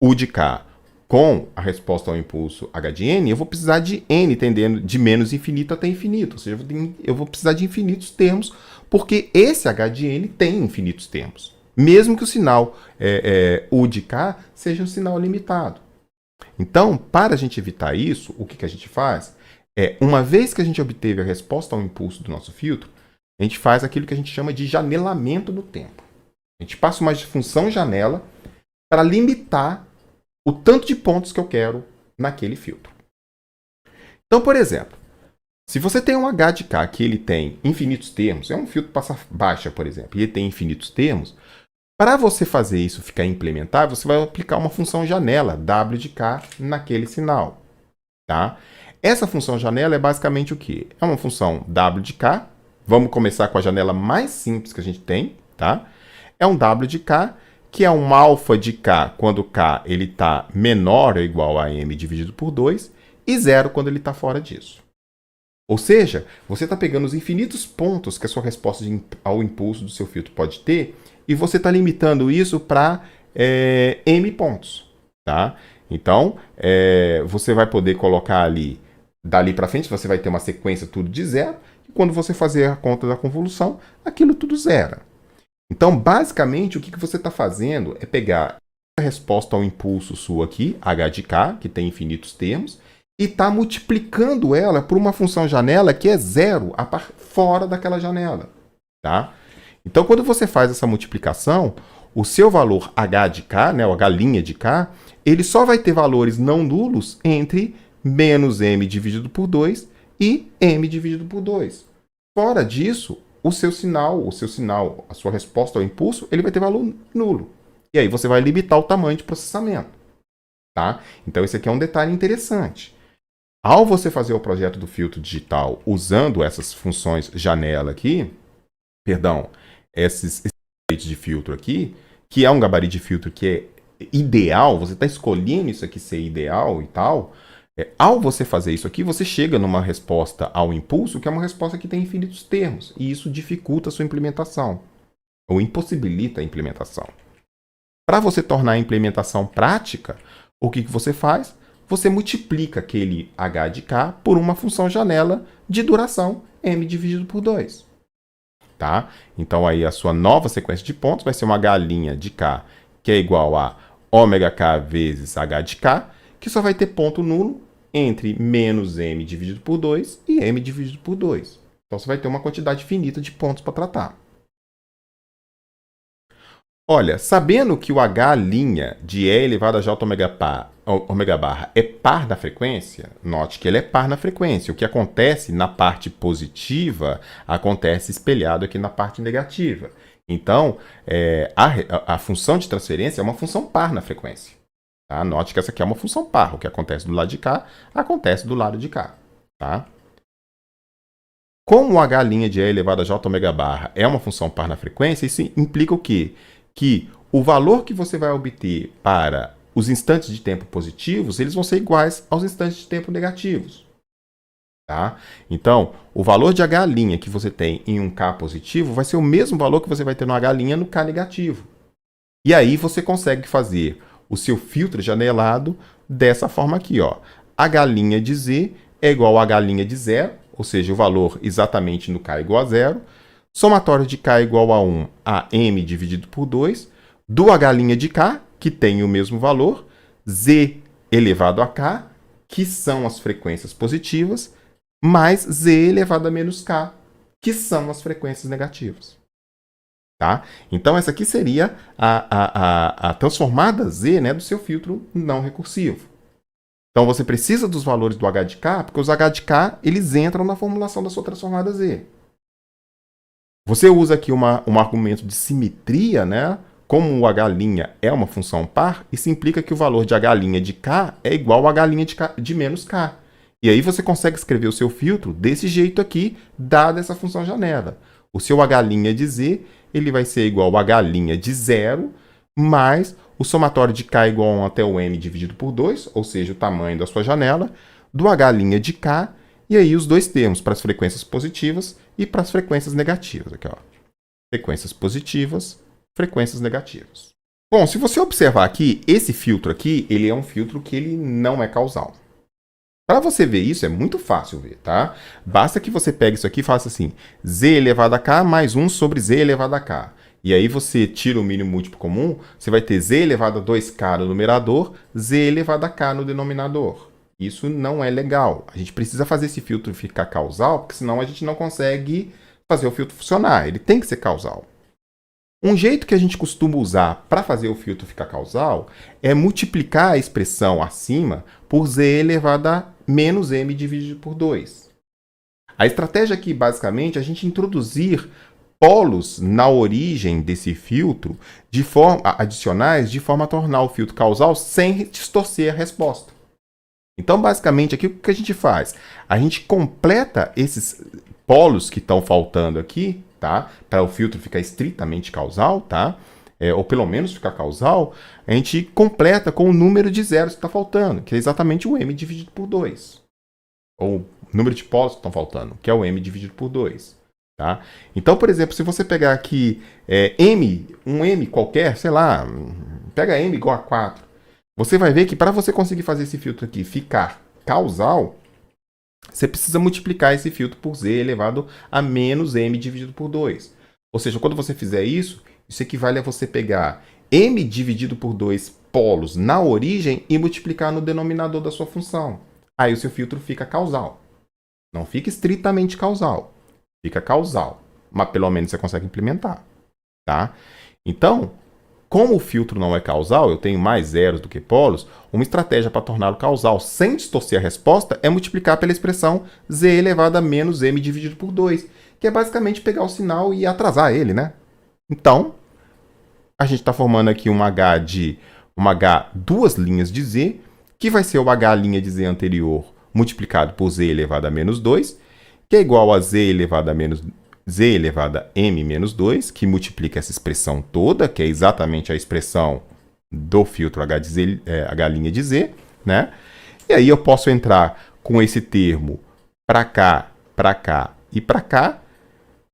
u de k com a resposta ao impulso h de n, eu vou precisar de n tendendo de menos infinito até infinito. Ou seja, eu vou precisar de infinitos termos, porque esse h de n tem infinitos termos. Mesmo que o sinal u de k seja um sinal limitado. Então, para a gente evitar isso, o que a gente faz? Uma vez que a gente obteve a resposta ao impulso do nosso filtro, a gente faz aquilo que a gente chama de janelamento no tempo. A gente passa uma função janela para limitar o tanto de pontos que eu quero naquele filtro. Então, por exemplo, se você tem um h de k que ele tem infinitos termos, é um filtro passa baixa, por exemplo, e ele tem infinitos termos, para você fazer isso ficar implementável, você vai aplicar uma função janela, w de k, naquele sinal. Tá? Essa função janela é basicamente o quê? É uma função w de k. Vamos começar com a janela mais simples que a gente tem. Tá? É um w de k, que é um alfa de k quando k está menor ou igual a m dividido por 2, e 0 quando ele está fora disso. Ou seja, você está pegando os infinitos pontos que a sua resposta ao impulso do seu filtro pode ter, e você está limitando isso para m pontos. Tá? Então, você vai poder colocar ali, dali para frente, você vai ter uma sequência tudo de zero, e quando você fazer a conta da convolução, aquilo tudo zera. Então, basicamente, o que você está fazendo é pegar a resposta ao impulso sua aqui, h de k, que tem infinitos termos, e está multiplicando ela por uma função janela que é zero fora daquela janela. Tá? Então, quando você faz essa multiplicação, o seu valor h de k, né, o h' de k, ele só vai ter valores não nulos entre menos m dividido por 2 e m dividido por 2. Fora disso, a sua resposta ao impulso, ele vai ter valor nulo. E aí você vai limitar o tamanho de processamento. Tá? Então, esse aqui é um detalhe interessante. Ao você fazer o projeto do filtro digital usando essas funções janela aqui, esses gabaritos de filtro aqui, que é um gabarito de filtro que é ideal, você está escolhendo isso aqui ser ideal e tal, ao você fazer isso aqui, você chega numa resposta ao impulso, que é uma resposta que tem infinitos termos, e isso dificulta a sua implementação, ou impossibilita a implementação. Para você tornar a implementação prática, o que você faz? Você multiplica aquele h de k por uma função janela de duração m dividido por 2. Tá? Então, aí a sua nova sequência de pontos vai ser uma h' de k, que é igual a ômega k vezes h de k, que só vai ter ponto nulo entre menos m dividido por 2 e m dividido por 2. Então, você vai ter uma quantidade finita de pontos para tratar. Olha, sabendo que o h' de E elevado a j ômega barra é par da frequência, note que ele é par na frequência. O que acontece na parte positiva acontece espelhado aqui na parte negativa. Então, a função de transferência é uma função par na frequência. Tá? Note que essa aqui é uma função par. O que acontece do lado de cá, acontece do lado de cá. Tá? Como o h' de E elevado a j ômega barra é uma função par na frequência, isso implica o quê? Que o valor que você vai obter para os instantes de tempo positivos, eles vão ser iguais aos instantes de tempo negativos. Tá? Então, o valor de h' que você tem em um k positivo vai ser o mesmo valor que você vai ter no h' no k negativo. E aí você consegue fazer o seu filtro janelado dessa forma aqui. Ó. H' de z é igual a h' de zero, ou seja, o valor exatamente no k igual a zero, somatório de K igual a 1 a M dividido por 2, do H' de K, que tem o mesmo valor, Z elevado a K, que são as frequências positivas, mais Z elevado a menos K, que são as frequências negativas. Tá? Então, essa aqui seria a transformada Z, né, do seu filtro não recursivo. Então, você precisa dos valores do H de K, porque os H de K eles entram na formulação da sua transformada Z. Você usa aqui um argumento de simetria, né? Como o H' é uma função par, isso implica que o valor de H' de K é igual ao H' de menos K. E aí você consegue escrever o seu filtro desse jeito aqui, dada essa função janela. O seu H' de Z ele vai ser igual ao H' de 0, mais o somatório de K igual a 1 até o M dividido por 2, ou seja, o tamanho da sua janela, do H' de K, e aí os dois termos para as frequências positivas e para as frequências negativas. Aqui, ó. Frequências positivas, frequências negativas. Bom, se você observar aqui, esse filtro aqui, ele é um filtro que ele não é causal. Para você ver isso, é muito fácil ver, tá? Basta que você pegue isso aqui e faça assim, Z elevado a K mais 1 sobre Z elevado a K. E aí você tira o mínimo múltiplo comum, você vai ter Z elevado a 2K no numerador, Z elevado a K no denominador. Isso não é legal. A gente precisa fazer esse filtro ficar causal, porque senão a gente não consegue fazer o filtro funcionar. Ele tem que ser causal. Um jeito que a gente costuma usar para fazer o filtro ficar causal é multiplicar a expressão acima por Z elevado a menos M dividido por 2. A estratégia aqui, basicamente, é a gente introduzir polos na origem desse filtro adicionais de forma a tornar o filtro causal sem distorcer a resposta. Então, basicamente, aqui o que a gente faz? A gente completa esses polos que estão faltando aqui, tá? Para o filtro ficar estritamente causal, tá? Ou pelo menos ficar causal, a gente completa com o número de zeros que está faltando, que é exatamente o M dividido por 2. Ou o número de polos que estão faltando, que é o M dividido por 2. Tá? Então, por exemplo, se você pegar aqui um M qualquer, sei lá, pega M igual a 4, você vai ver que para você conseguir fazer esse filtro aqui ficar causal, você precisa multiplicar esse filtro por Z elevado a menos M dividido por 2. Ou seja, quando você fizer isso, isso equivale a você pegar M dividido por 2 polos na origem e multiplicar no denominador da sua função. Aí o seu filtro fica causal. Não fica estritamente causal. Fica causal. Mas pelo menos você consegue implementar. Tá? Então, como o filtro não é causal, eu tenho mais zeros do que polos, uma estratégia para torná-lo causal sem distorcer a resposta é multiplicar pela expressão Z elevado a menos M dividido por 2, que é basicamente pegar o sinal e atrasar ele, né? Então, a gente está formando aqui um H duas linhas de Z, que vai ser o H' de Z anterior multiplicado por Z elevado a menos 2, que é igual a Z elevado a M menos 2, que multiplica essa expressão toda, que é exatamente a expressão do filtro H' de Z, né? E aí eu posso entrar com esse termo para cá e para cá.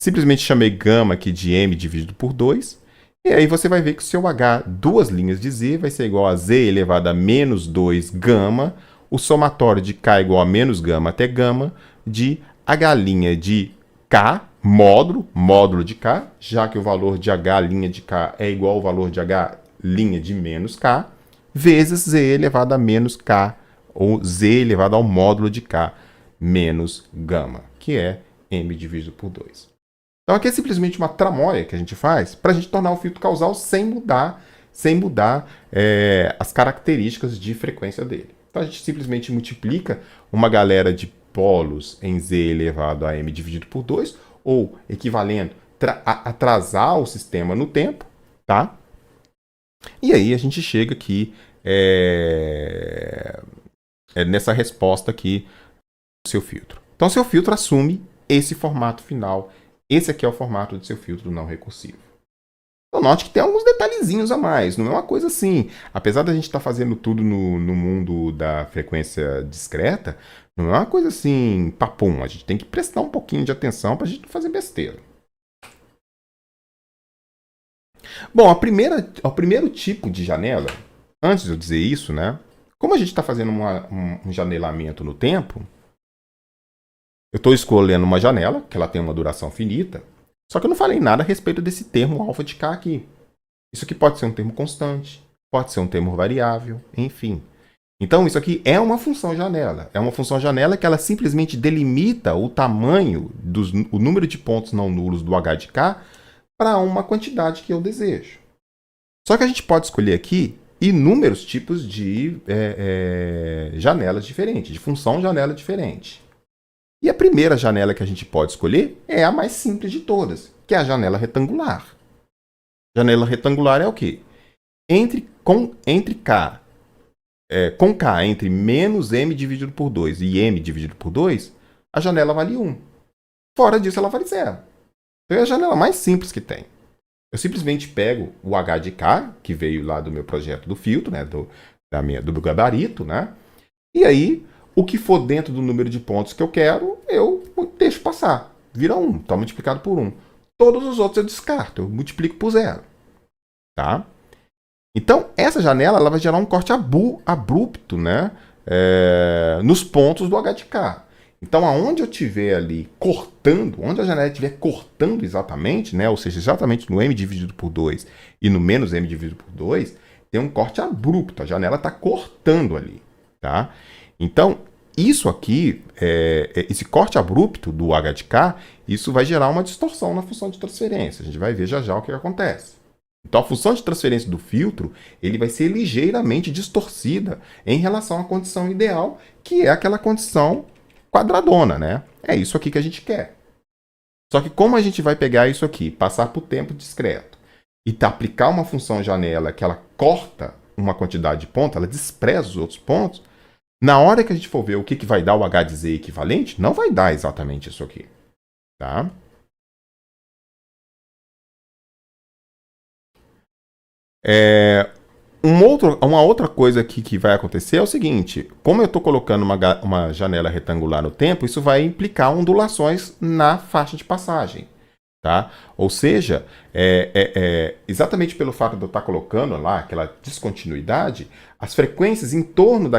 Simplesmente chamei gama aqui de M dividido por 2. E aí você vai ver que o seu H, duas linhas de Z, vai ser igual a Z elevado a menos 2 gama, o somatório de K igual a menos gama até gama, de H' de K, módulo de K, já que o valor de H' de K é igual ao valor de H' de menos K, vezes Z elevado a menos K, ou Z elevado ao módulo de K, menos gama, que é M dividido por 2. Então aqui é simplesmente uma tramóia que a gente faz para a gente tornar o filtro causal sem mudar as características de frequência dele. Então a gente simplesmente multiplica uma galera de polos em Z elevado a M dividido por 2, ou equivalendo atrasar o sistema no tempo, tá? E aí a gente chega aqui nessa resposta aqui do seu filtro. Então seu filtro assume esse formato final. Esse aqui é o formato do seu filtro não recursivo. Então note que tem alguns detalhezinhos a mais, não é uma coisa assim. Apesar da gente estar fazendo tudo no mundo da frequência discreta, não é uma coisa assim, papum. A gente tem que prestar um pouquinho de atenção para a gente não fazer besteira. Bom, o primeiro tipo de janela, antes de eu dizer isso, né? Como a gente está fazendo um janelamento no tempo, eu estou escolhendo uma janela, que ela tem uma duração finita, Só que eu não falei nada a respeito desse termo alfa de K aqui. Isso aqui pode ser um termo constante, pode ser um termo variável, enfim. Então, isso aqui é uma função janela. É uma função janela que ela simplesmente delimita o tamanho, o número de pontos não nulos do H de K para uma quantidade que eu desejo. Só que a gente pode escolher aqui inúmeros tipos de janelas diferentes, de função janela diferente. E a primeira janela que a gente pode escolher é a mais simples de todas, que é a janela retangular. Janela retangular é o quê? Entre K, com K entre menos M dividido por 2 e M dividido por 2, a janela vale 1. Fora disso, ela vale 0. Então é a janela mais simples que tem. Eu simplesmente pego o H de K, que veio lá do meu projeto do filtro, né, do meu gabarito, né? E aí, o que for dentro do número de pontos que eu quero, eu deixo passar. Vira 1, está multiplicado por 1. Todos os outros eu descarto, eu multiplico por 0. Tá? Então, essa janela ela vai gerar um corte abrupto, né, nos pontos do H de K. Então, aonde eu estiver ali cortando, onde a janela estiver cortando exatamente, né, ou seja, exatamente no M dividido por 2 e no menos M dividido por 2, tem um corte abrupto, a janela está cortando ali. Tá? Então, isso aqui, esse corte abrupto do H de K, isso vai gerar uma distorção na função de transferência. A gente vai ver já já o que acontece. Então, a função de transferência do filtro ele vai ser ligeiramente distorcida em relação à condição ideal, que é aquela condição quadradona, né? É isso aqui que a gente quer. Só que como a gente vai pegar isso aqui, passar por tempo discreto, e aplicar uma função janela que ela corta uma quantidade de pontos, ela despreza os outros pontos, na hora que a gente for ver o que vai dar o H de Z equivalente, não vai dar exatamente isso aqui. Tá? Uma outra coisa aqui que vai acontecer é o seguinte, como eu estou colocando uma janela retangular no tempo, isso vai implicar ondulações na faixa de passagem. Tá? Ou seja, exatamente pelo fato de eu estar colocando lá aquela descontinuidade, as frequências em torno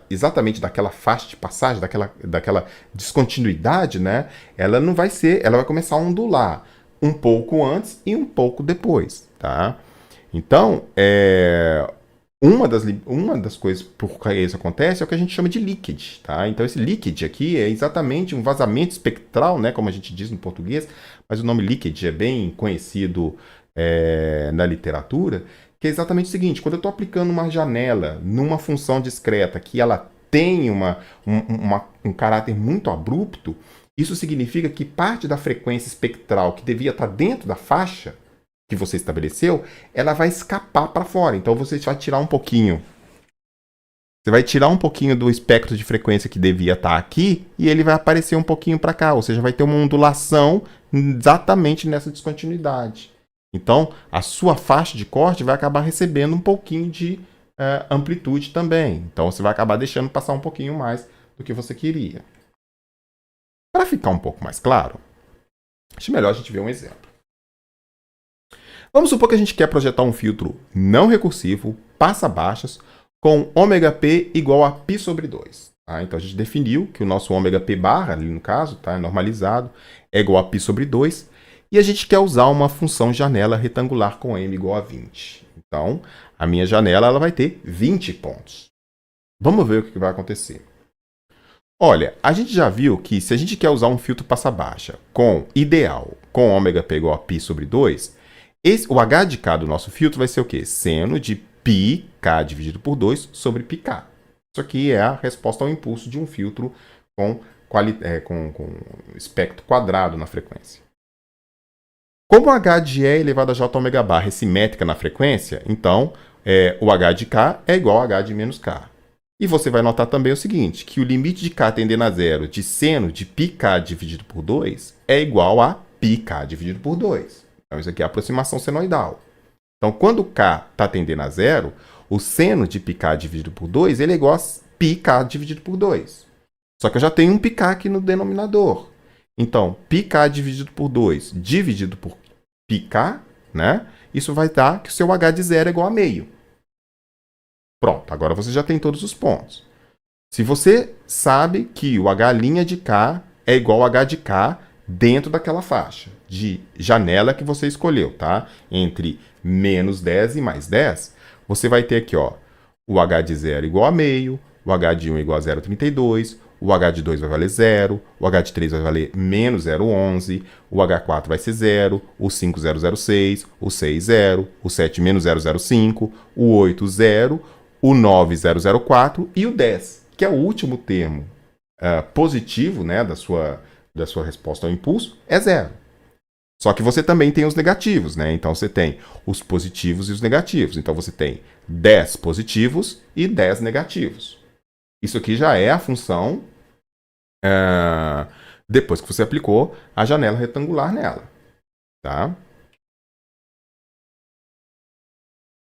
exatamente daquela faixa de passagem, daquela descontinuidade, né, ela vai começar a ondular um pouco antes e um pouco depois. Tá? Então, uma das coisas por que isso acontece é o que a gente chama de leakage. Tá? Então, esse leakage aqui é exatamente um vazamento espectral, né, como a gente diz no português, mas o nome leakage é bem conhecido na literatura, que é exatamente o seguinte, quando eu estou aplicando uma janela numa função discreta que ela tem um caráter muito abrupto, isso significa que parte da frequência espectral que devia estar dentro da faixa que você estabeleceu, ela vai escapar para fora. Então você vai tirar um pouquinho. Você vai tirar um pouquinho do espectro de frequência que devia estar aqui e ele vai aparecer um pouquinho para cá. Ou seja, vai ter uma ondulação exatamente nessa descontinuidade. Então, a sua faixa de corte vai acabar recebendo um pouquinho de amplitude também. Então, você vai acabar deixando passar um pouquinho mais do que você queria. Para ficar um pouco mais claro, acho melhor a gente ver um exemplo. Vamos supor que a gente quer projetar um filtro não recursivo, passa-baixas, com ômega-p igual a π sobre 2. Tá? Então, a gente definiu que o nosso ômega-p barra, ali no caso, tá, normalizado, é igual a π sobre 2. E a gente quer usar uma função janela retangular com m igual a 20. Então, a minha janela ela vai ter 20 pontos. Vamos ver o que vai acontecer. Olha, a gente já viu que se a gente quer usar um filtro passa-baixa com ideal, com ômega-p igual a π sobre 2, o H de K do nosso filtro vai ser o quê? Seno de πk dividido por 2 sobre πk. Isso aqui é a resposta ao impulso de um filtro com espectro quadrado na frequência. Como o H de E elevado a j ômega barra é simétrica na frequência, então o H de K é igual a H de menos K. E você vai notar também o seguinte, que o limite de K tendendo a zero de seno de πk dividido por 2 é igual a πk dividido por 2. Então, isso aqui é a aproximação senoidal. Então, quando K está tendendo a zero, o seno de πk dividido por 2 ele é igual a πk dividido por 2. Só que eu já tenho um πk aqui no denominador. Então, πk dividido por 2 dividido por πk, né? Isso vai dar que o seu H de zero é igual a meio. Pronto, agora você já tem todos os pontos. Se você sabe que o H' de K é igual a H de K dentro daquela faixa de janela que você escolheu, tá? Entre menos 10 e mais 10, você vai ter aqui, ó, o H de 0 igual a meio, o H de 1 igual a 0,32, o H de 2 vai valer 0, o H de 3 vai valer menos 0,11, o H4 vai ser 0, o 5, 0,06, o 6, 0, o 7, menos 0,05, o 8, 0, o 9, 0,04 e o 10, que é o último termo positivo, né, da sua resposta ao impulso, é 0. Só que você também tem os negativos, né? Então você tem os positivos e os negativos. Então você tem 10 positivos e 10 negativos. Isso aqui já é a função depois que você aplicou a janela retangular nela, tá?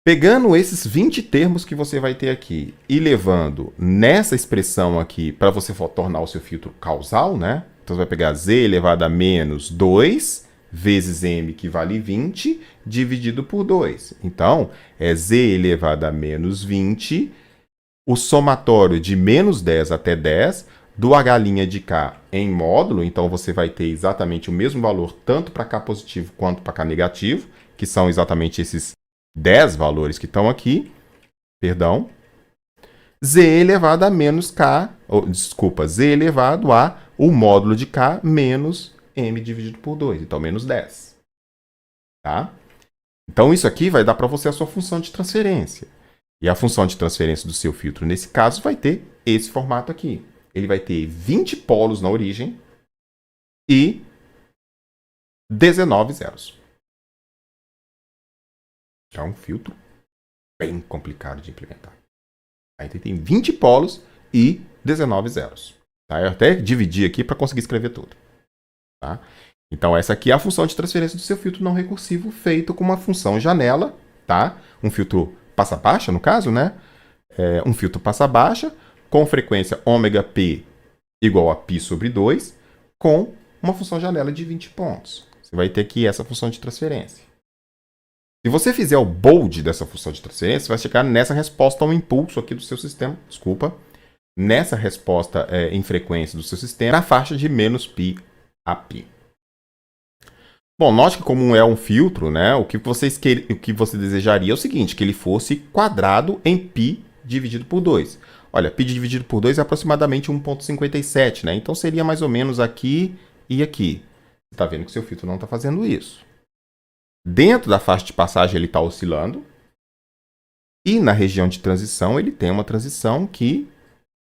Pegando esses 20 termos que você vai ter aqui e levando nessa expressão aqui para você tornar o seu filtro causal, né? Então você vai pegar z elevado a menos 2 vezes m, que vale 20, dividido por 2. Então, é z elevado a menos 20, o somatório de menos 10 até 10, do h' de k em módulo, então você vai ter exatamente o mesmo valor tanto para k positivo quanto para k negativo, que são exatamente esses 10 valores que estão aqui, perdão, z elevado a menos k, z elevado a o módulo de k menos m dividido por 2, então menos 10. Tá? Então isso aqui vai dar para você a sua função de transferência. E a função de transferência do seu filtro, nesse caso, vai ter esse formato aqui. Ele vai ter 20 polos na origem e 19 zeros. É um filtro bem complicado de implementar. Aí tem 20 polos e 19 zeros. Tá? Eu até dividi aqui para conseguir escrever tudo. Tá? Então essa aqui é a função de transferência do seu filtro não recursivo feito com uma função janela, tá? Um filtro passa-baixa, no caso, né? Um filtro passa-baixa com frequência ômega-p igual a π sobre 2 com uma função janela de 20 pontos. Você vai ter aqui essa função de transferência. Se você fizer o bold dessa função de transferência, você vai chegar nessa resposta ao impulso aqui do seu sistema, nessa resposta em frequência do seu sistema, na faixa de menos π a π. Bom, note que como é um filtro, né, o que você desejaria é o seguinte, que ele fosse quadrado em π dividido por 2. Olha, π dividido por 2 é aproximadamente 1,57, né? Então seria mais ou menos aqui e aqui. Você está vendo que o seu filtro não está fazendo isso. Dentro da faixa de passagem ele está oscilando. E na região de transição ele tem uma transição que,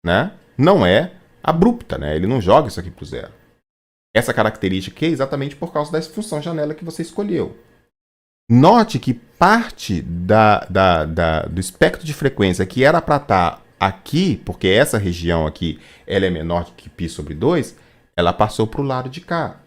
né, não é abrupta, né? Ele não joga isso aqui para o zero. Essa característica aqui é exatamente por causa dessa função janela que você escolheu. Note que parte do espectro de frequência que era para estar aqui, porque essa região aqui ela é menor que π sobre 2, ela passou para o lado de cá.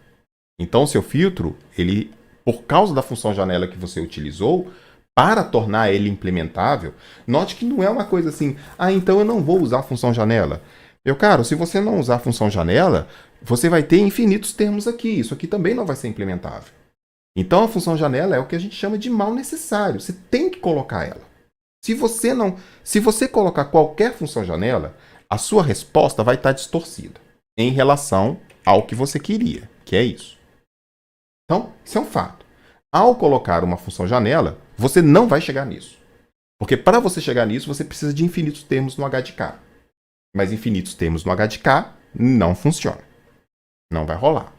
Então, o seu filtro, ele, por causa da função janela que você utilizou, para tornar ele implementável, note que não é uma coisa assim, então eu não vou usar a função janela. Meu caro, se você não usar a função janela, você vai ter infinitos termos aqui. Isso aqui também não vai ser implementável. Então, a função janela é o que a gente chama de mal necessário. Você tem que colocar ela. Se você colocar qualquer função janela, a sua resposta vai estar distorcida em relação ao que você queria, que é isso. Então, isso é um fato. Ao colocar uma função janela, você não vai chegar nisso. Porque para você chegar nisso, você precisa de infinitos termos no H de K. Mas infinitos termos no H de K não funciona. Não vai rolar.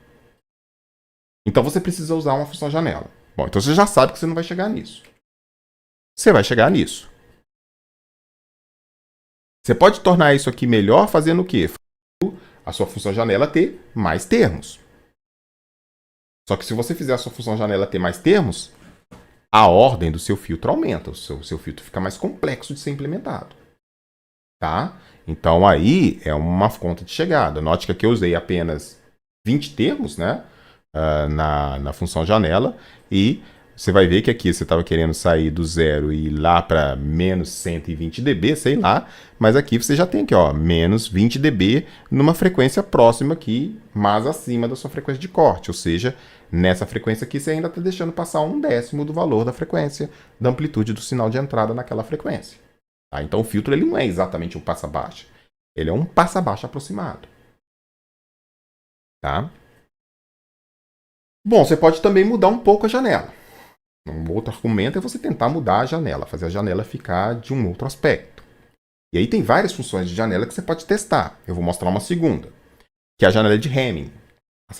Então você precisa usar uma função janela. Bom, então você já sabe que você não vai chegar nisso. Você vai chegar nisso. Você pode tornar isso aqui melhor fazendo o quê? A sua função janela ter mais termos. Só que se você fizer a sua função janela ter mais termos, a ordem do seu filtro aumenta. O seu filtro fica mais complexo de ser implementado. Tá? Então aí é uma conta de chegada. Note que aqui eu usei apenas 20 termos, né? Na função janela, e você vai ver que aqui você estava querendo sair do zero e ir lá para menos 120 dB, sei lá, mas aqui você já tem aqui, ó, menos 20 dB numa frequência próxima aqui, mas acima da sua frequência de corte, ou seja, nessa frequência aqui você ainda está deixando passar 1/10 do valor da frequência, da amplitude do sinal de entrada naquela frequência. Tá? Então o filtro ele não é exatamente um passa-baixa, ele é um passa-baixa aproximado. Tá? Bom, você pode também mudar um pouco a janela. Um outro argumento é você tentar mudar a janela, fazer a janela ficar de um outro aspecto. E aí tem várias funções de janela que você pode testar. Eu vou mostrar uma segunda, que é a janela de Hamming.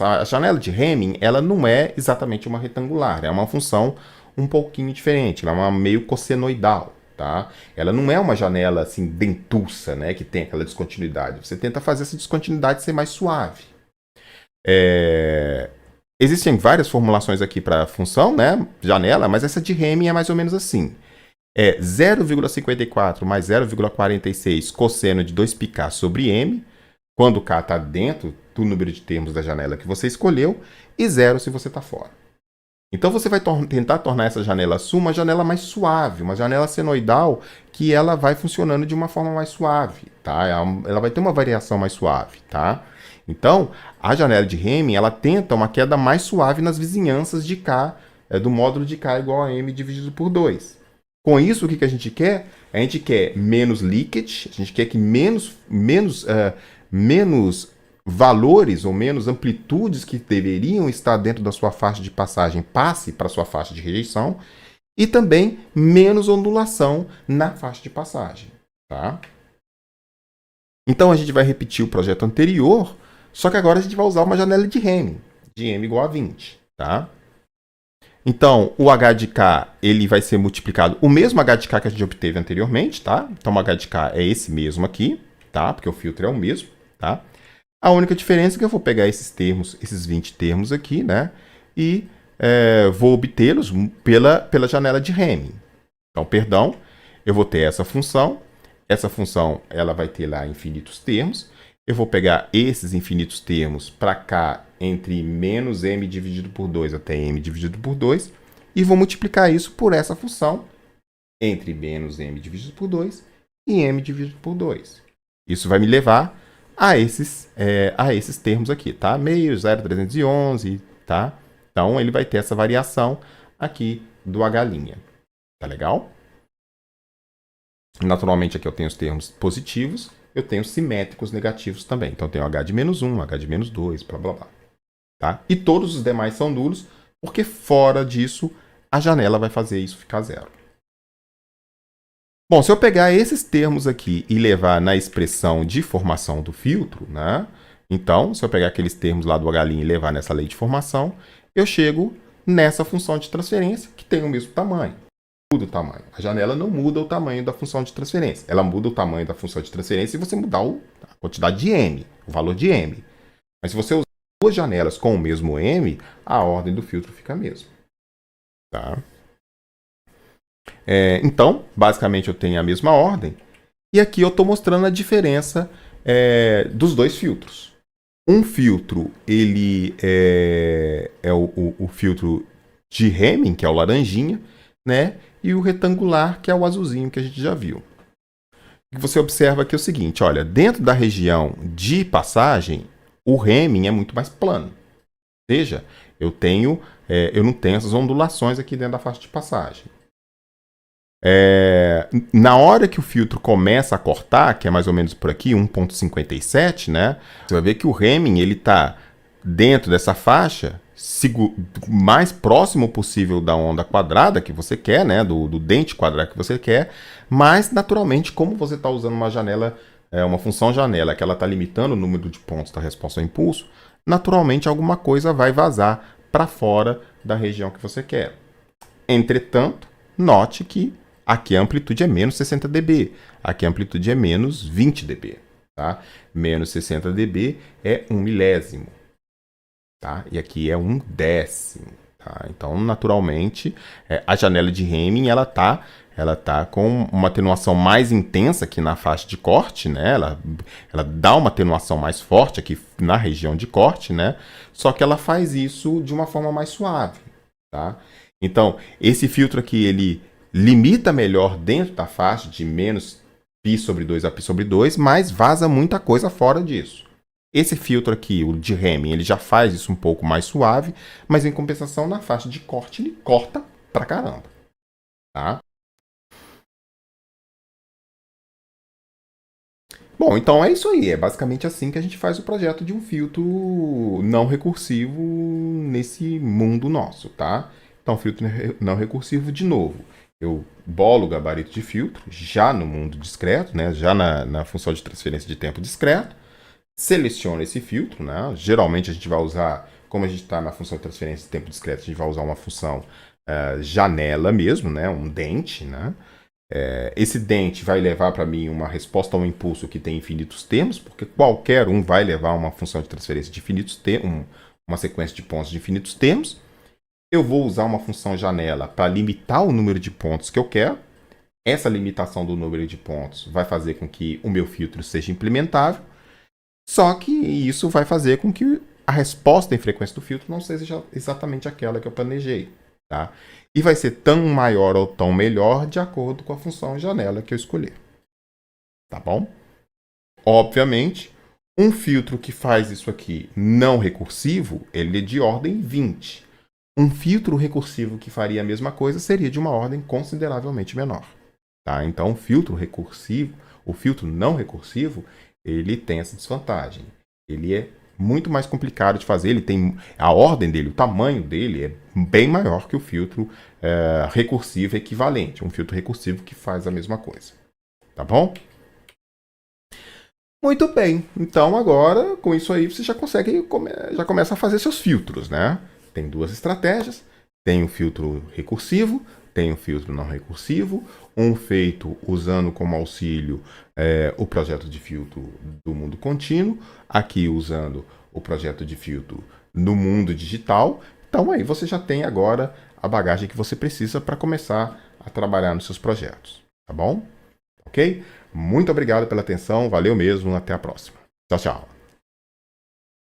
A janela de Hamming, ela não é exatamente uma retangular, é uma função um pouquinho diferente, ela é uma meio cossenoidal, tá? Ela não é uma janela assim dentuça, né, que tem aquela descontinuidade. Você tenta fazer essa descontinuidade ser mais suave. Existem várias formulações aqui para a função, né, janela, mas essa de Hamming é mais ou menos assim. É 0,54 mais 0,46 cosseno de 2πk sobre m, quando k está dentro do número de termos da janela que você escolheu, e 0 se você está fora. Então você vai tentar tornar essa janela sua uma janela mais suave, uma janela senoidal que ela vai funcionando de uma forma mais suave, tá? Ela vai ter uma variação mais suave, tá? Então, a janela de Hamming, ela tenta uma queda mais suave nas vizinhanças de K, do módulo de K igual a M dividido por 2. Com isso, o que a gente quer? A gente quer menos leakage, a gente quer que menos valores ou menos amplitudes que deveriam estar dentro da sua faixa de passagem passe para a sua faixa de rejeição e também menos ondulação na faixa de passagem, tá? Então a gente vai repetir o projeto anterior, só que agora a gente vai usar uma janela de Hamming, de m igual a 20, tá? Então, o H de K ele vai ser multiplicado, o mesmo H de K que a gente obteve anteriormente, tá? Então, o H de K é esse mesmo aqui, tá? Porque o filtro é o mesmo, tá? A única diferença é que eu vou pegar esses termos, esses 20 termos aqui, né? E vou obtê-los pela janela de Hamming. Então, perdão, eu vou ter essa função ela vai ter lá infinitos termos. Eu vou pegar esses infinitos termos para cá entre menos m dividido por 2 até m dividido por 2 e vou multiplicar isso por essa função entre menos m dividido por 2 e m dividido por 2. Isso vai me levar a esses termos aqui, tá? Meio, 0,311, tá? Então, ele vai ter essa variação aqui do H'. Tá legal? Naturalmente, aqui eu tenho os termos positivos, eu tenho simétricos negativos também. Então, eu tenho H de menos 1, H de menos 2, blá, blá, blá. Tá? E todos os demais são nulos, porque fora disso, a janela vai fazer isso ficar zero. Bom, se eu pegar esses termos aqui e levar na expressão de formação do filtro, né? Então, se eu pegar aqueles termos lá do H' e levar nessa lei de formação, eu chego nessa função de transferência que tem o mesmo tamanho. Muda o tamanho. A janela não muda o tamanho da função de transferência. Ela muda o tamanho da função de transferência se você mudar a quantidade de m, o valor de m. Mas se você usar duas janelas com o mesmo m, a ordem do filtro fica a mesma. Tá? Então, basicamente, eu tenho a mesma ordem. E aqui eu estou mostrando a diferença dos dois filtros. Um filtro, ele é o filtro de Hamming, que é o laranjinha, né? E o retangular, que é o azulzinho que a gente já viu. O que você observa aqui é o seguinte, olha, dentro da região de passagem, o Hamming é muito mais plano. Ou seja, eu não tenho essas ondulações aqui dentro da faixa de passagem. Na hora que o filtro começa a cortar, que é mais ou menos por aqui, 1,57, né? Você vai ver que o Hamming ele está dentro dessa faixa, mais próximo possível da onda quadrada que você quer, né? Do dente quadrado que você quer, mas naturalmente, como você está usando uma janela, uma função janela, que ela está limitando o número de pontos da resposta ao impulso, naturalmente alguma coisa vai vazar para fora da região que você quer. Entretanto, note que aqui a amplitude é menos 60 dB, aqui a amplitude é menos 20 dB. Tá? Menos 60 dB é 1 milésimo. Tá? E aqui é 1/10. Tá? Então, naturalmente, a janela de Hamming ela tá com uma atenuação mais intensa aqui na faixa de corte, né? Ela dá uma atenuação mais forte aqui na região de corte, né? Só que ela faz isso de uma forma mais suave. Tá? Então, esse filtro aqui, ele limita melhor dentro da faixa de menos π sobre 2 a π sobre 2, mas vaza muita coisa fora disso. Esse filtro aqui, o de Hamming, ele já faz isso um pouco mais suave, mas em compensação, na faixa de corte, ele corta pra caramba. Tá? Bom, então é isso aí. É basicamente assim que a gente faz o projeto de um filtro não recursivo nesse mundo nosso, tá? Então, filtro não recursivo, de novo. Eu bolo o gabarito de filtro já no mundo discreto, né? Já na função de transferência de tempo discreto. Seleciono esse filtro, né? Geralmente a gente vai usar, como a gente está na função de transferência de tempo discreto, a gente vai usar uma função janela mesmo, né? Um dente, né? Esse dente vai levar para mim uma resposta ao impulso que tem infinitos termos, porque qualquer um vai levar uma função de transferência de infinitos termos, uma sequência de pontos de infinitos termos. Eu vou usar uma função janela para limitar o número de pontos que eu quero. Essa limitação do número de pontos vai fazer com que o meu filtro seja implementável, só que isso vai fazer com que a resposta em frequência do filtro não seja exatamente aquela que eu planejei. Tá? E vai ser tão maior ou tão melhor de acordo com a função janela que eu escolher. Tá bom? Obviamente, um filtro que faz isso aqui não recursivo, ele é de ordem 20. Um filtro recursivo que faria a mesma coisa seria de uma ordem consideravelmente menor. Tá? Então, o filtro não recursivo, ele tem essa desvantagem. Ele é muito mais complicado de fazer, ele tem a ordem dele, o tamanho dele é bem maior que o filtro recursivo equivalente, um filtro recursivo que faz a mesma coisa. Tá bom? Muito bem, então agora com isso aí você já consegue, já começa a fazer seus filtros, né? Tem duas estratégias, tem o filtro recursivo, tem o filtro não recursivo, um feito usando como auxílio o projeto de filtro do mundo contínuo, aqui usando o projeto de filtro no mundo digital. Então aí você já tem agora a bagagem que você precisa para começar a trabalhar nos seus projetos, tá bom? Ok? Muito obrigado pela atenção, valeu mesmo, até a próxima. Tchau, tchau.